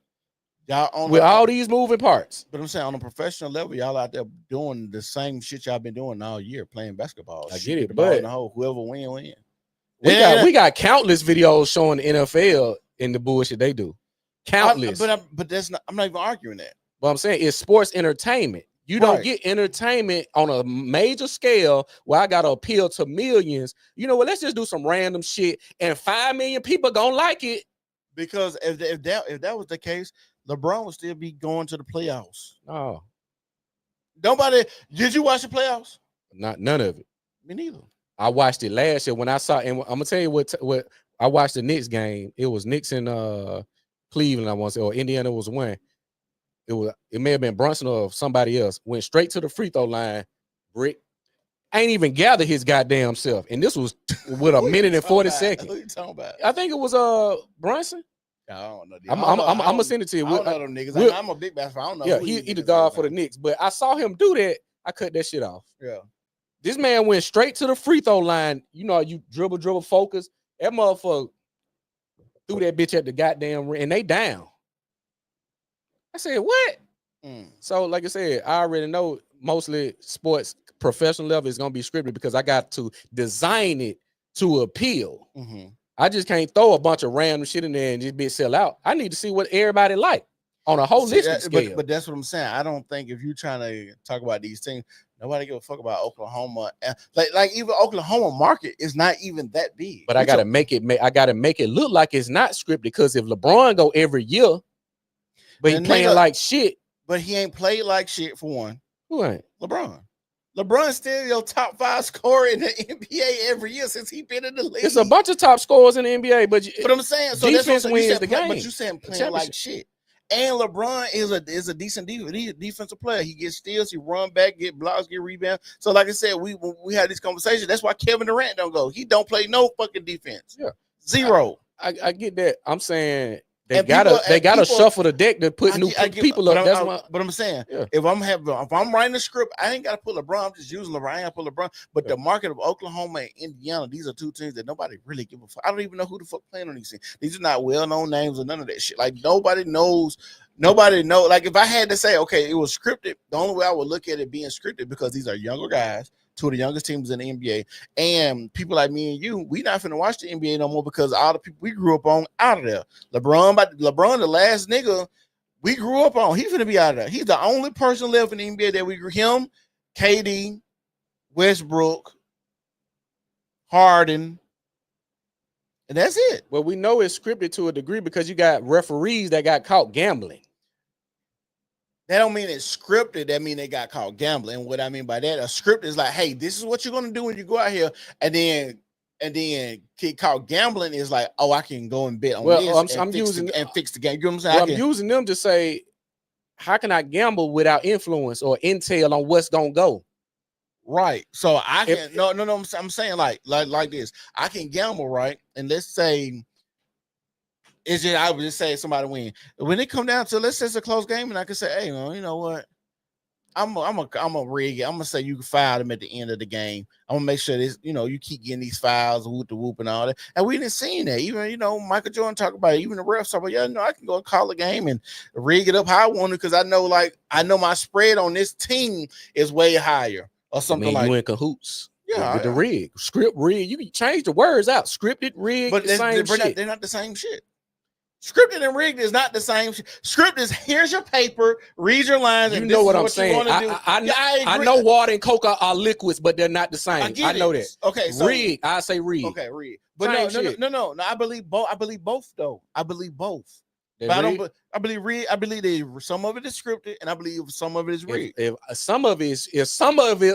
y'all with all these moving parts. But I'm saying on a professional level, y'all out there doing the same shit y'all been doing all year, playing basketball. I get it, but whoever win. We got countless videos showing the NFL in the bullshit they do. Countless. But that's not. I'm not even arguing that. But I'm saying it's sports entertainment. You don't get entertainment on a major scale where I got to appeal to millions. You know what? Let's just do some random shit and 5 million people gonna like it. Because if that was the case, LeBron would still be going to the playoffs. Oh, nobody. Did you watch the playoffs? None of it. Me neither. I watched it last year when I saw, and I'm gonna tell you what I watched the Knicks game. It was Knicks in Cleveland, I want to say, or Indiana was one. It may have been Brunson or somebody else. Went straight to the free throw line. Brick ain't even gathered his goddamn self. And this was with a minute and 40 seconds. Who you talking about? I think it was Brunson. I don't know. I'm gonna send it to you. I don't know them niggas. I'm a big basketball. I don't know. Yeah, who he the guard for the Knicks. But I saw him do that. I cut that shit off. Yeah. This man went straight to the free throw line. You know, you dribble, focus. That motherfucker threw that bitch at the goddamn rim, and they down. I said, what? So, like I said, I already know mostly sports professional level is gonna be scripted because I got to design it to appeal. I just can't throw a bunch of random shit in there and just be sell out. I need to see what everybody like on a holistic scale. But that's what I'm saying. I don't think if you're trying to talk about these things, nobody give a fuck about Oklahoma. Like even Oklahoma market is not even that big. But I gotta make it look like it's not scripted because if LeBron go every year, but he playing like shit. But he ain't played like shit for one. Who ain't? LeBron. LeBron's still your top 5 scorer in the NBA every year since he been in the league. It's a bunch of top scorers in the NBA, but I'm saying so defense wins the game. But you saying playing like shit. And LeBron is a decent defensive player. He gets steals, he run back, get blocks, get rebounds. So like I said, when we had this conversation. That's why Kevin Durant don't go. He don't play no fucking defense. Yeah, 0. I get that. I'm saying they gotta shuffle the deck to put new people up. That's why. But I'm saying if I'm writing a script, I ain't gotta put LeBron. I'm just using LeBron. I ain't gotta put LeBron. But the market of Oklahoma and Indiana, these are two teams that nobody really give a fuck. I don't even know who the fuck playing on these teams. These are not well-known names or none of that shit. Like nobody knows. Nobody know. Like if I had to say, okay, it was scripted. The only way I would look at it being scripted because these are younger guys. 2 of the youngest teams in the NBA, and people like me and you, we not finna watch the NBA no more because all the people we grew up on out of there. LeBron, the last nigga we grew up on, he finna be out of there. He's the only person left in the NBA that we grew. Him, KD, Westbrook, Harden, and that's it. Well, we know it's scripted to a degree because you got referees that got caught gambling. That don't mean it's scripted. That mean they got caught gambling. What I mean by that, a script is like, hey, this is what you're gonna do when you go out here, and then get caught gambling is like, oh, I can go and bet on this. I'm using and fix the game. You know what I'm saying? Well, I'm using them to say, how can I gamble without influence or intel on what's gonna go? Right. So I can no. I'm saying like this. I can gamble, right? And let's say. I would just say somebody win. When it come down to let's say it's a close game, and I can say, hey, well, you know what? I'm a rig it. I'm gonna say you can foul them at the end of the game. I'm gonna make sure this, you keep getting these fouls, whoop the whoop and all that. And we didn't see that. Even Michael Jordan talked about it. Even the refs talk about, I can go and call a game and rig it up how I want it because I know my spread on this team is way higher or something like. You in cahoots. Yeah, with the rig, script rig. You can change the words out. Scripted, rig, but they're not the same shit. Scripted and rigged is not the same. Script is here's your paper, read your lines, and know what I'm saying. I know water and coke are liquids, but they're not the same. I know that. Okay, so rig. I say rig. Okay, rig. But no. I believe both. I believe both though. I believe both. But I don't. I believe rig. I believe some of it is scripted, and I believe some of it is rigged. If some of it's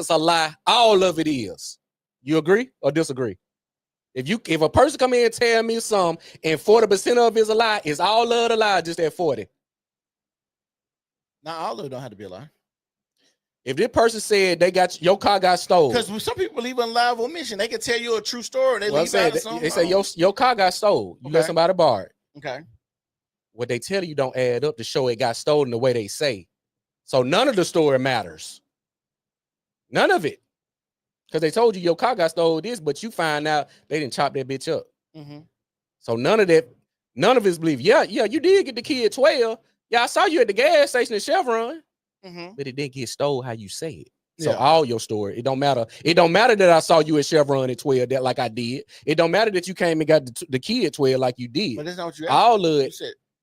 a lie, all of it is. You agree or disagree? If a person come in and tell me something and 40% of it is a lie, it's all of the lie just at 40. Now all of it don't have to be a lie. If this person said your car got stolen, because some people leave a live omission, they can tell you a true story. And they say your car got stolen. You let somebody borrow it. Okay. What they tell you don't add up to show it got stolen the way they say. So none of the story matters. None of it. Because they told you your car got stolen this, but you find out they didn't chop that bitch up. Mm-hmm. So none of it's belief. Yeah, you did get the key at 12. Yeah, I saw you at the gas station at Chevron. Mm-hmm. But it didn't get stolen how you say it. So all your story, it don't matter. It don't matter that I saw you at Chevron at 12, that like I did. It don't matter that you came and got the key at 12 like you did. But that's not what you all of it.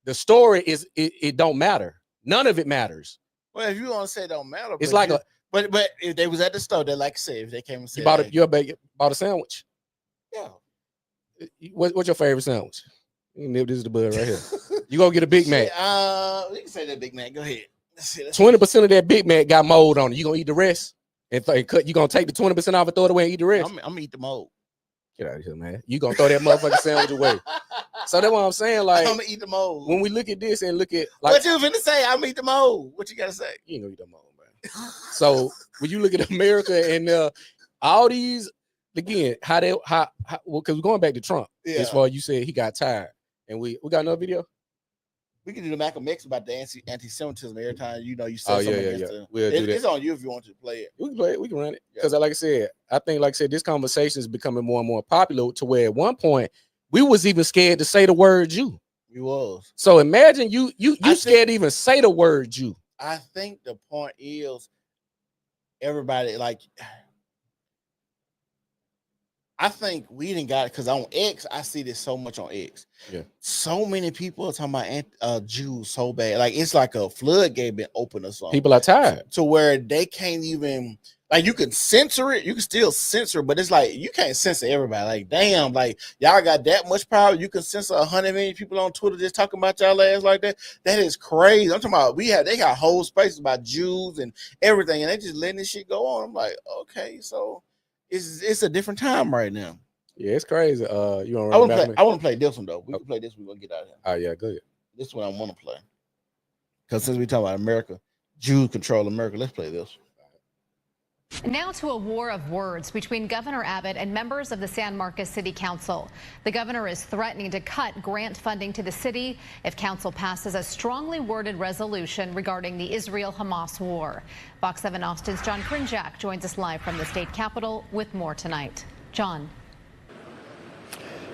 The story is it don't matter. None of it matters. Well, if you want to say it don't matter, it's like But if they was at the store, they like I said, if they came and said you bought a sandwich. Yeah. What's your favorite sandwich? This is the bud right here. You gonna get a Big Mac. You can say that Big Mac. Go ahead. 20% of that Big Mac got mold on it. You gonna eat the rest? and cut. You gonna take the 20% off and throw it away and eat the rest? I'm gonna eat the mold. Get out of here, man. You gonna throw that motherfucking sandwich away? So that's what I'm saying. Like, I'm gonna eat the mold. When we look at this and look at like, what you finna say? I'm gonna eat the mold. What you gotta say? You ain't gonna eat the mold, man. So when you look at America and all these, again, how well, because we're going back to Trump. Yeah. As far as you said, he got tired, and we got another video. We can do the Malcolm X about the anti-Semitism every time you say something against them. We'll do that. It's on you if you want to play it. We can play it. We can run it because, like I said, this conversation is becoming more and more popular to where at one point we was even scared to say the word Jew. We was. So imagine you scared to even say the word Jew. I think the point is everybody like. I think we didn't got it because on X, I see this so much on X. Yeah. So many people are talking about Jews so bad. Like it's like a floodgate been open or something. People are tired. To where they can't even like you can censor it, you can still censor, but it's like you can't censor everybody. Like, damn, like y'all got that much power. You can censor 100 million people on Twitter just talking about y'all ass like that. That is crazy. I'm talking about they got whole spaces about Jews and everything, and they just letting this shit go on. I'm like, okay, so it's a different time right now. Yeah, it's crazy. You want I want to play this one though. We can play this. We're gonna get out of here. Oh yeah, good. This one I want to play because since we talk about America, Jews control America. Let's play this. Now to a war of words between Governor Abbott and members of the San Marcos City Council. The governor is threatening to cut grant funding to the city if council passes a strongly worded resolution regarding the Israel-Hamas war. Fox 7 Austin's John Krinjak joins us live from the state capitol with more tonight. John.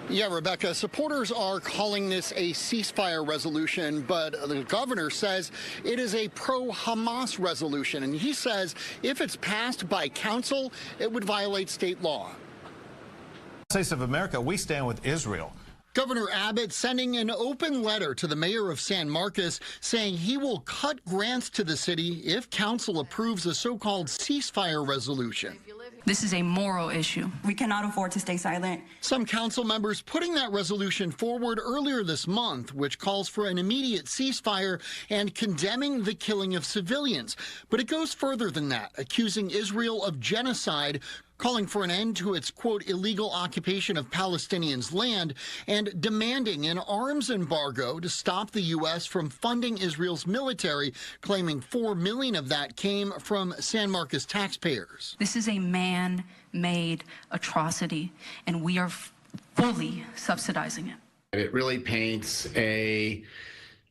Yeah, Rebecca, supporters are calling this a ceasefire resolution, but the governor says it is a pro-Hamas resolution. And he says if it's passed by council, it would violate state law. States of America, we stand with Israel. Governor Abbott sending an open letter to the mayor of San Marcos saying he will cut grants to the city if council approves a so-called ceasefire resolution. This is a moral issue. We cannot afford to stay silent. Some council members putting that resolution forward earlier this month, which calls for an immediate ceasefire and condemning the killing of civilians. But it goes further than that, accusing Israel of genocide, calling for an end to its, quote, illegal occupation of Palestinians' land, and demanding an arms embargo to stop the U.S. from funding Israel's military, claiming $4 million of that came from San Marcos taxpayers. This is a man-made atrocity, and we are fully subsidizing it. It really paints a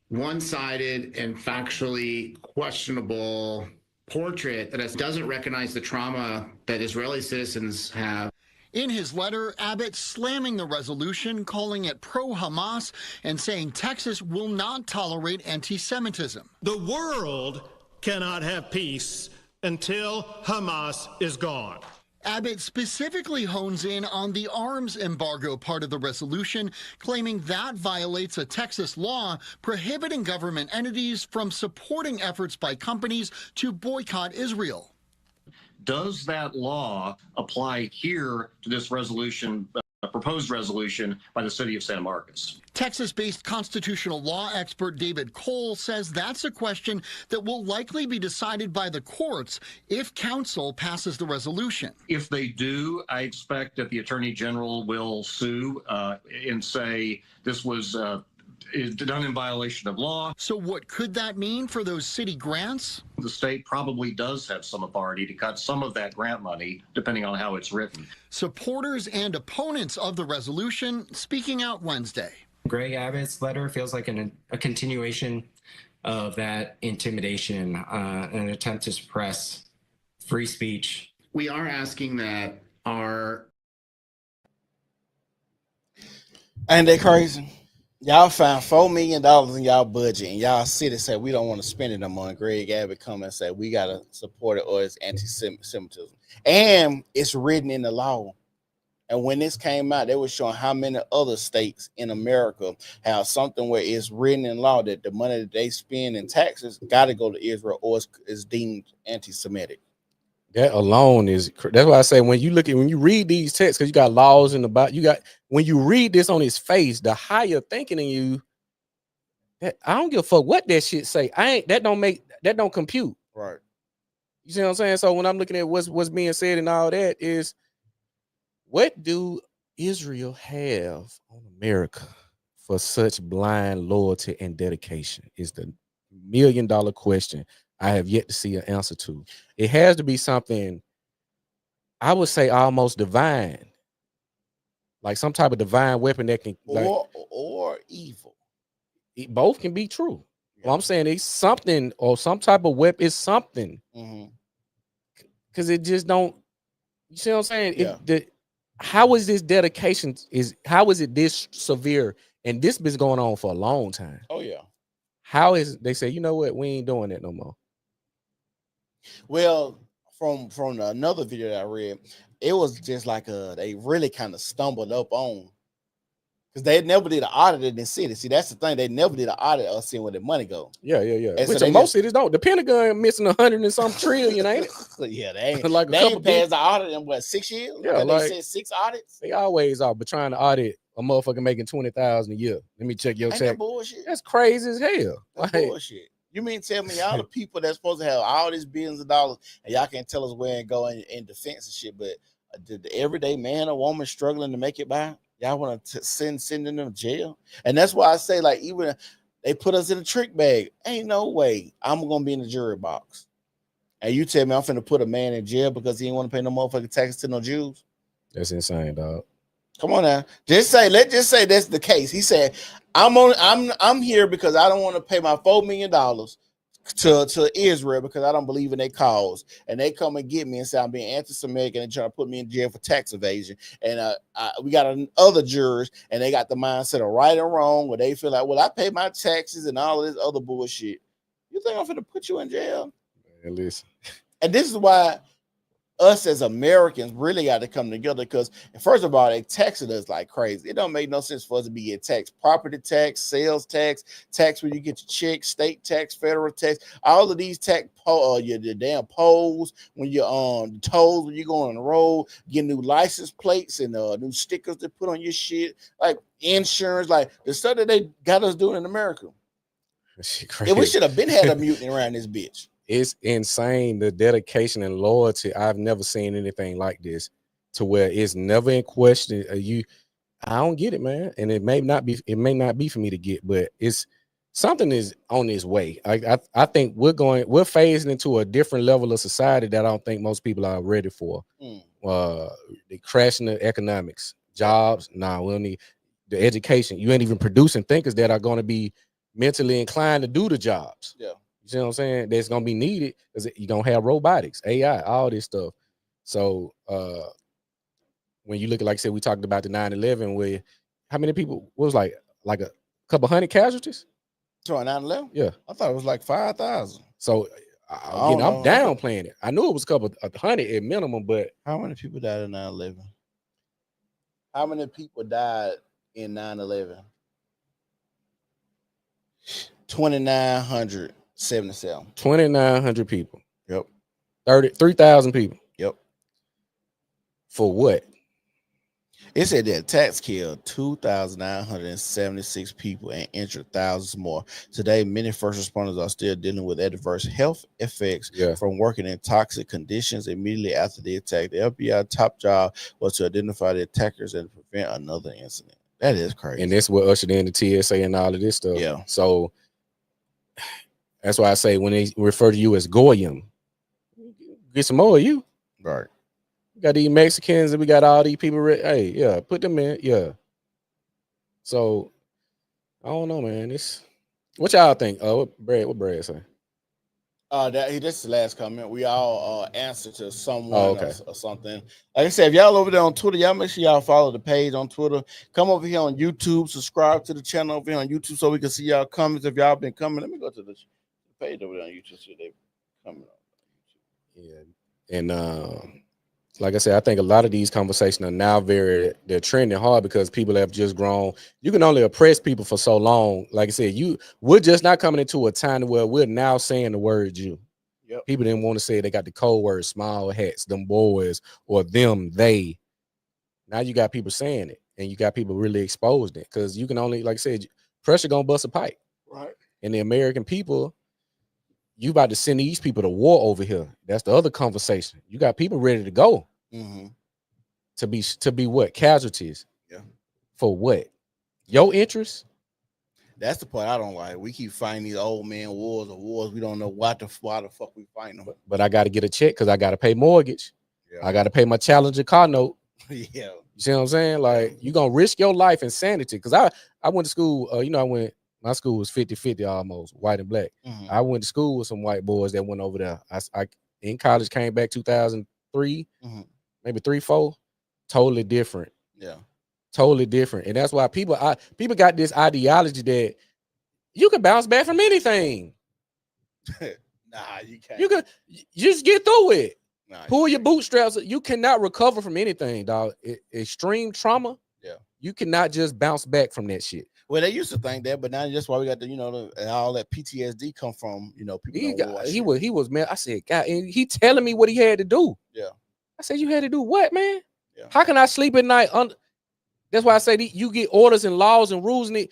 one-sided and factually questionable portrait that doesn't recognize the trauma that Israeli citizens have. In his letter, Abbott slamming the resolution, calling it pro-Hamas, and saying Texas will not tolerate anti-Semitism. The world cannot have peace until Hamas is gone. Abbott specifically hones in on the arms embargo part of the resolution, claiming that violates a Texas law prohibiting government entities from supporting efforts by companies to boycott Israel. Does that law apply here to this resolution, proposed resolution by the city of San Marcos? Texas-based constitutional law expert David Cole says that's a question that will likely be decided by the courts if council passes the resolution. If they do, I expect that the Attorney General will sue and say this was is done in violation of law. So what could that mean for those city grants? The state probably does have some authority to cut some of that grant money, depending on how it's written. Supporters and opponents of the resolution speaking out Wednesday. Greg Abbott's letter feels like a continuation of that intimidation, an attempt to suppress free speech. We are asking that our... Ain't that crazy? Y'all found $4 million in y'all budget, and y'all city said we don't want to spend it no more. And Greg Abbott come and say we gotta support it or it's anti-Semitism, and it's written in the law. And when this came out, they were showing how many other states in America have something where it's written in law that the money that they spend in taxes got to go to Israel or is deemed anti-Semitic. That alone is, that's why I say when you read these texts, because you got laws in the Bible, when you read this on his face, the higher thinking in you, I don't give a fuck what that shit say. That don't compute. Right. You see what I'm saying? So when I'm looking at what's being said and all that is, what do Israel have on America for such blind loyalty and dedication? Is the $1 million question I have yet to see an answer to. It has to be something, I would say, almost divine, like some type of divine weapon that can, like, or evil. Both can be true. Yeah. Well, I'm saying it's something, or some type of weapon is something. Because it just don't. You see what I'm saying? Yeah. How is this dedication? How is it this severe? And this been going on for a long time. Oh yeah. How is they say, you know what, we ain't doing that no more? Well, from another video that I read, it was just like they really kind of stumbled up on, because they never did an audit in the city. See, that's the thing. They never did an audit of seeing where the money go. Yeah. And which so most cities don't. The Pentagon missing 100 and some trillion, ain't it? Yeah, they ain't like they ain't passed the audit in what, 6 years? Yeah, they like, said 6 audits. They always are, but trying to audit a motherfucker making 20,000 a year. Let me check your Ain't check. that bullshit? That's crazy as hell. That's Like, bullshit. You mean tell me all the people that's supposed to have all these billions of dollars, and y'all can't tell us where and go in defense and shit, but the everyday man or woman struggling to make it by, y'all want to send them to jail? And that's why I say, like, even they put us in a trick bag. Ain't no way I'm gonna be in the jury box, and you tell me I'm finna put a man in jail because he ain't want to pay no motherfucking taxes to no Jews. That's insane, dog. Come on now. Let's just say that's the case. He said, I'm here because I don't want to pay my $4 million to Israel because I don't believe in their cause. And they come and get me and say I'm being anti-Semitic and they try to put me in jail for tax evasion. And we got other jurors, and they got the mindset of right and wrong, where they feel like, well, I pay my taxes and all of this other bullshit. You think I'm finna put you in jail? Man, listen. And this is why us as Americans really got to come together, because first of all, they taxing us like crazy. It don't make no sense for us to be getting taxed. Property tax, sales tax, tax when you get your check, state tax, federal tax, all of these tax, your damn polls when you're on tolls when you go on the road, get new license plates and new stickers to put on your shit, like insurance, like the stuff that they got us doing in America. Yeah, we should have been had a mutiny around this bitch. It's insane, the dedication and loyalty. I've never seen anything like this, to where it's never in question. I don't get it, man. And it may not be for me to get, but it's something is on its way. I think we're phasing into a different level of society that I don't think most people are ready for. The crashing the economics, jobs. Nah, we don't need the education. You ain't even producing thinkers that are going to be mentally inclined to do the jobs. Yeah. You see what I'm saying? That's gonna be needed, because you're gonna have robotics, AI, all this stuff. So when you look at, like I said, we talked about the 9/11, where how many people was like a couple hundred casualties? So on 9/11? Yeah. I thought it was like 5,000. So I'm downplaying it. I knew it was a couple hundred at minimum, but how many people died in 9/11? How many people died in 9/11? 2,977. 2,900 people. Yep. 3,000 people. Yep. For what? It said that attacks killed 2,976 people and injured thousands more. Today, many first responders are still dealing with adverse health effects from working in toxic conditions immediately after the attack. The FBI top job was to identify the attackers and prevent another incident. That is crazy. And that's what ushered in the TSA and all of this stuff. Yeah. So that's why I say when they refer to you as Goyim, get some more of you. Right. We got these Mexicans and we got all these people. Hey, yeah, put them in. Yeah. So I don't know, man. What y'all think? What Brad say? This is the last comment. We all answer to someone or something. Like I said, if y'all over there on Twitter, y'all make sure y'all follow the page on Twitter. Come over here on YouTube, subscribe to the channel over here on YouTube so we can see y'all comments. If y'all been coming, let me go to the page over there on YouTube so they coming up. Yeah, and like I said, I think a lot of these conversations are now they're trending hard because people have just grown. You can only oppress people for so long. Like I said, we're just not coming into a time where we're now saying the word Jew. Yep. People didn't want to say it. They got the code words, small hats, them boys, or them, they. Now you got people saying it, and you got people really exposing it, because you can only, like I said, pressure gonna bust a pipe. Right. And the American people, you about to send these people to war over here. That's the other conversation. You got people ready to go to be what? Casualties. Yeah. For what? Your interest? That's the part I don't like. We keep fighting these old man wars or wars. We don't know why the fuck we fighting them. But I got to get a check because I got to pay mortgage. Yeah. I got to pay my Challenger car note. Yeah. You see what I'm saying? Like, you going to risk your life and sanity. Because I went to school, my school was 50-50 almost, white and black. I went to school with some white boys that went over there. I in college, came back 2003, maybe 3-4. Totally different. Yeah. Totally different. And that's why people got this ideology that you can bounce back from anything. Nah, you can't. You just get through it. Nah, Pull your bootstraps. You cannot recover from anything, dog. Extreme trauma. Yeah. You cannot just bounce back from that shit. Well, they used to think that, but now that's why we got all that PTSD come from, people. He was man. I said, God, and he telling me what he had to do. Yeah. I said, you had to do what, man? Yeah. How can I sleep at night? That's why I say you get orders and laws and rules, and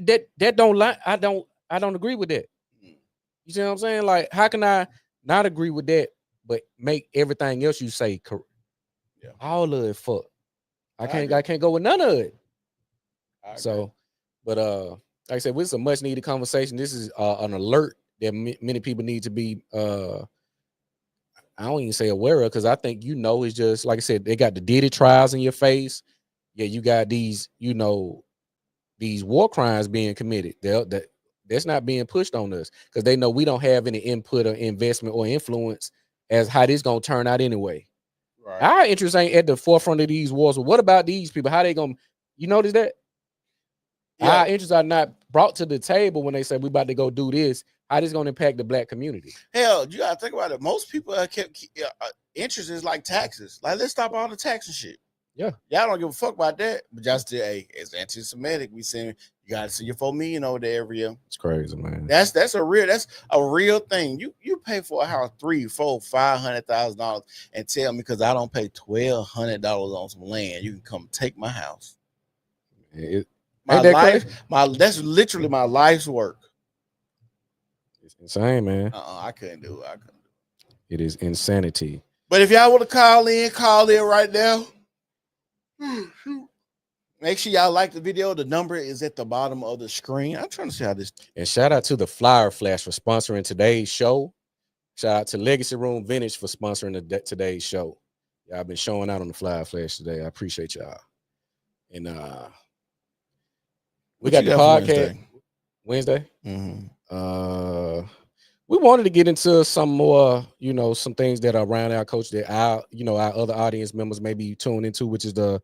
that don't lie. I don't agree with that. You see what I'm saying? Like, how can I not agree with that, but make everything else you say correct? Yeah. All of it fuck. I can't go with none of it. So, but like I said, this is a much needed conversation. This is an alert that many people need to be I don't even say aware of, because I think it's just like I said, they got the Diddy trials in your face. Yeah, you got these these war crimes being committed. That's not being pushed on us because they know we don't have any input or investment or influence as how this gonna turn out anyway. Right. Our interest ain't at the forefront of these wars. But what about these people? How they gonna? You notice that? Yeah. Our interests are not brought to the table when they say we about to go do this. How this gonna impact the black community? Hell, you gotta think about it. Most people interest is like taxes. Like, let's stop all the tax and shit. Yeah, y'all don't give a fuck about that. But y'all still, it's anti-Semitic. We saying you gotta see your 4 million over there every year. It's crazy, man. That's a real thing. You pay for a house $300,000, $400,000, $500,000 and tell me because I don't pay $1,200 on some land, you can come take my house. That's literally my life's work. It's insane, man. I couldn't do it. It is insanity. But if y'all want to call in right now. Make sure y'all like the video. The number is at the bottom of the screen. I'm trying to see how this. And shout out to the Flyer Flash for sponsoring today's show. Shout out to Legacy Room Vintage for sponsoring today's show. Y'all been showing out on the Flyer Flash today. I appreciate y'all. And we got the podcast Wednesday. We wanted to get into some more, some things that are around our coach that our other audience members may be tuned into, which is the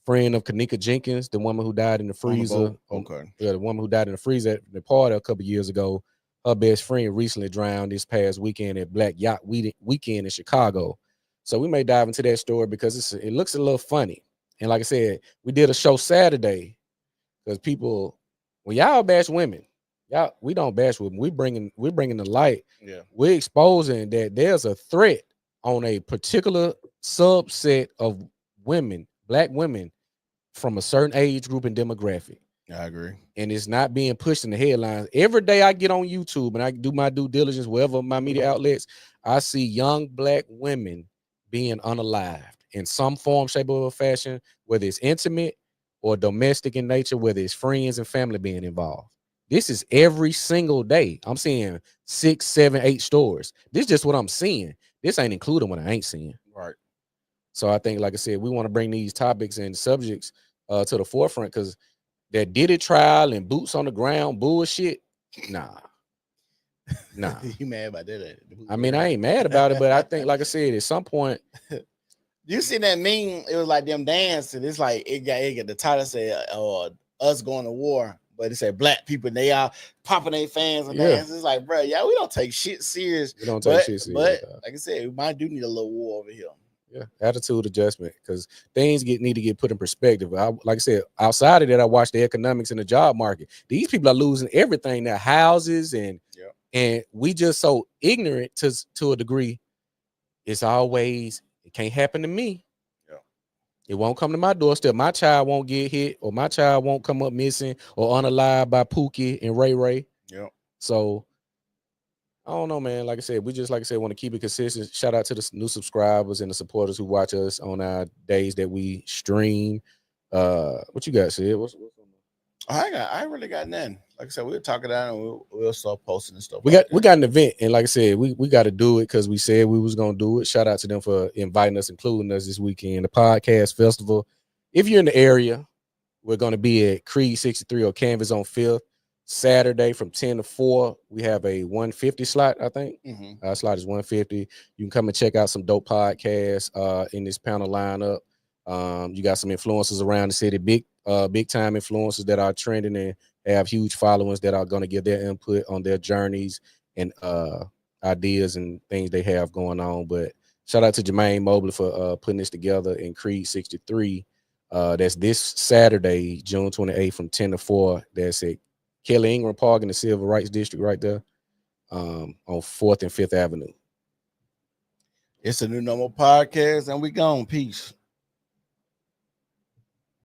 friend of Kanika Jenkins, the woman who died in the freezer. The woman who died in the freezer at Nepal a couple years ago. Her best friend recently drowned this past weekend at Black Yacht Weekend in Chicago. So we may dive into that story because it looks a little funny. And like I said, we did a show Saturday because people, when y'all bash women, we don't bash women. We're bringing the light. Yeah, we're exposing that there's a threat on a particular subset of women, black women, from a certain age group and demographic. I agree. And it's not being pushed in the headlines. Every day I get on YouTube and I do my due diligence, wherever my media outlets, I see young black women being unalived in some form, shape, or fashion, whether it's intimate or domestic in nature, whether it's friends and family being involved. This is every single day. I'm seeing 6, 7, 8 stories. This is just what I'm seeing. This ain't including what I ain't seeing. Right. So I think, like I said, we want to bring these topics and subjects to the forefront because that Diddy trial and boots on the ground bullshit, nah. You mad about that? I mean, I ain't mad about it, but I think, like I said, at some point. You seen that meme? It was like them dancing. It's like it got the title said us going to war. But it said black people, and they are popping their fans and dancing. It's like, bro, we don't take shit serious. We don't take shit serious. But like I said, we might do need a little war over here. Yeah, attitude adjustment, because things need to get put in perspective. Like I said, outside of that, I watch the economics in the job market. These people are losing everything, their houses, and we just so ignorant to a degree. It can't happen to me. It won't come to my doorstep. My child won't get hit, or my child won't come up missing or unalived by Pookie and Ray Ray. Yeah. So I don't know, man. Like I said, want to keep it consistent. Shout out to the new subscribers and the supporters who watch us on our days that we stream. What you got, Sid? What's I ain't really got nothing. Like I said, we'll talk it out and we'll start posting and stuff. We got an event, and like I said, we got to do it because we said we was gonna do it. Shout out to them for inviting us, including us this weekend. The podcast festival. If you're in the area, we're gonna be at Creed 63 or Canvas on 5th. Saturday from 10 to 4. We have a 150 slot, I think. Our slot is 150. You can come and check out some dope podcasts in this panel lineup. You got some influencers around the city, big time influencers that are trending and have huge followings that are going to give their input on their journeys and ideas and things they have going on. But shout out to Jermaine Mobley for putting this together in Creed 63. That's this Saturday, June 28th from 10 to 4. That's at Kelly Ingram Park in the Civil Rights District right there on 4th and 5th Avenue. It's a new normal podcast, and we gone. Peace.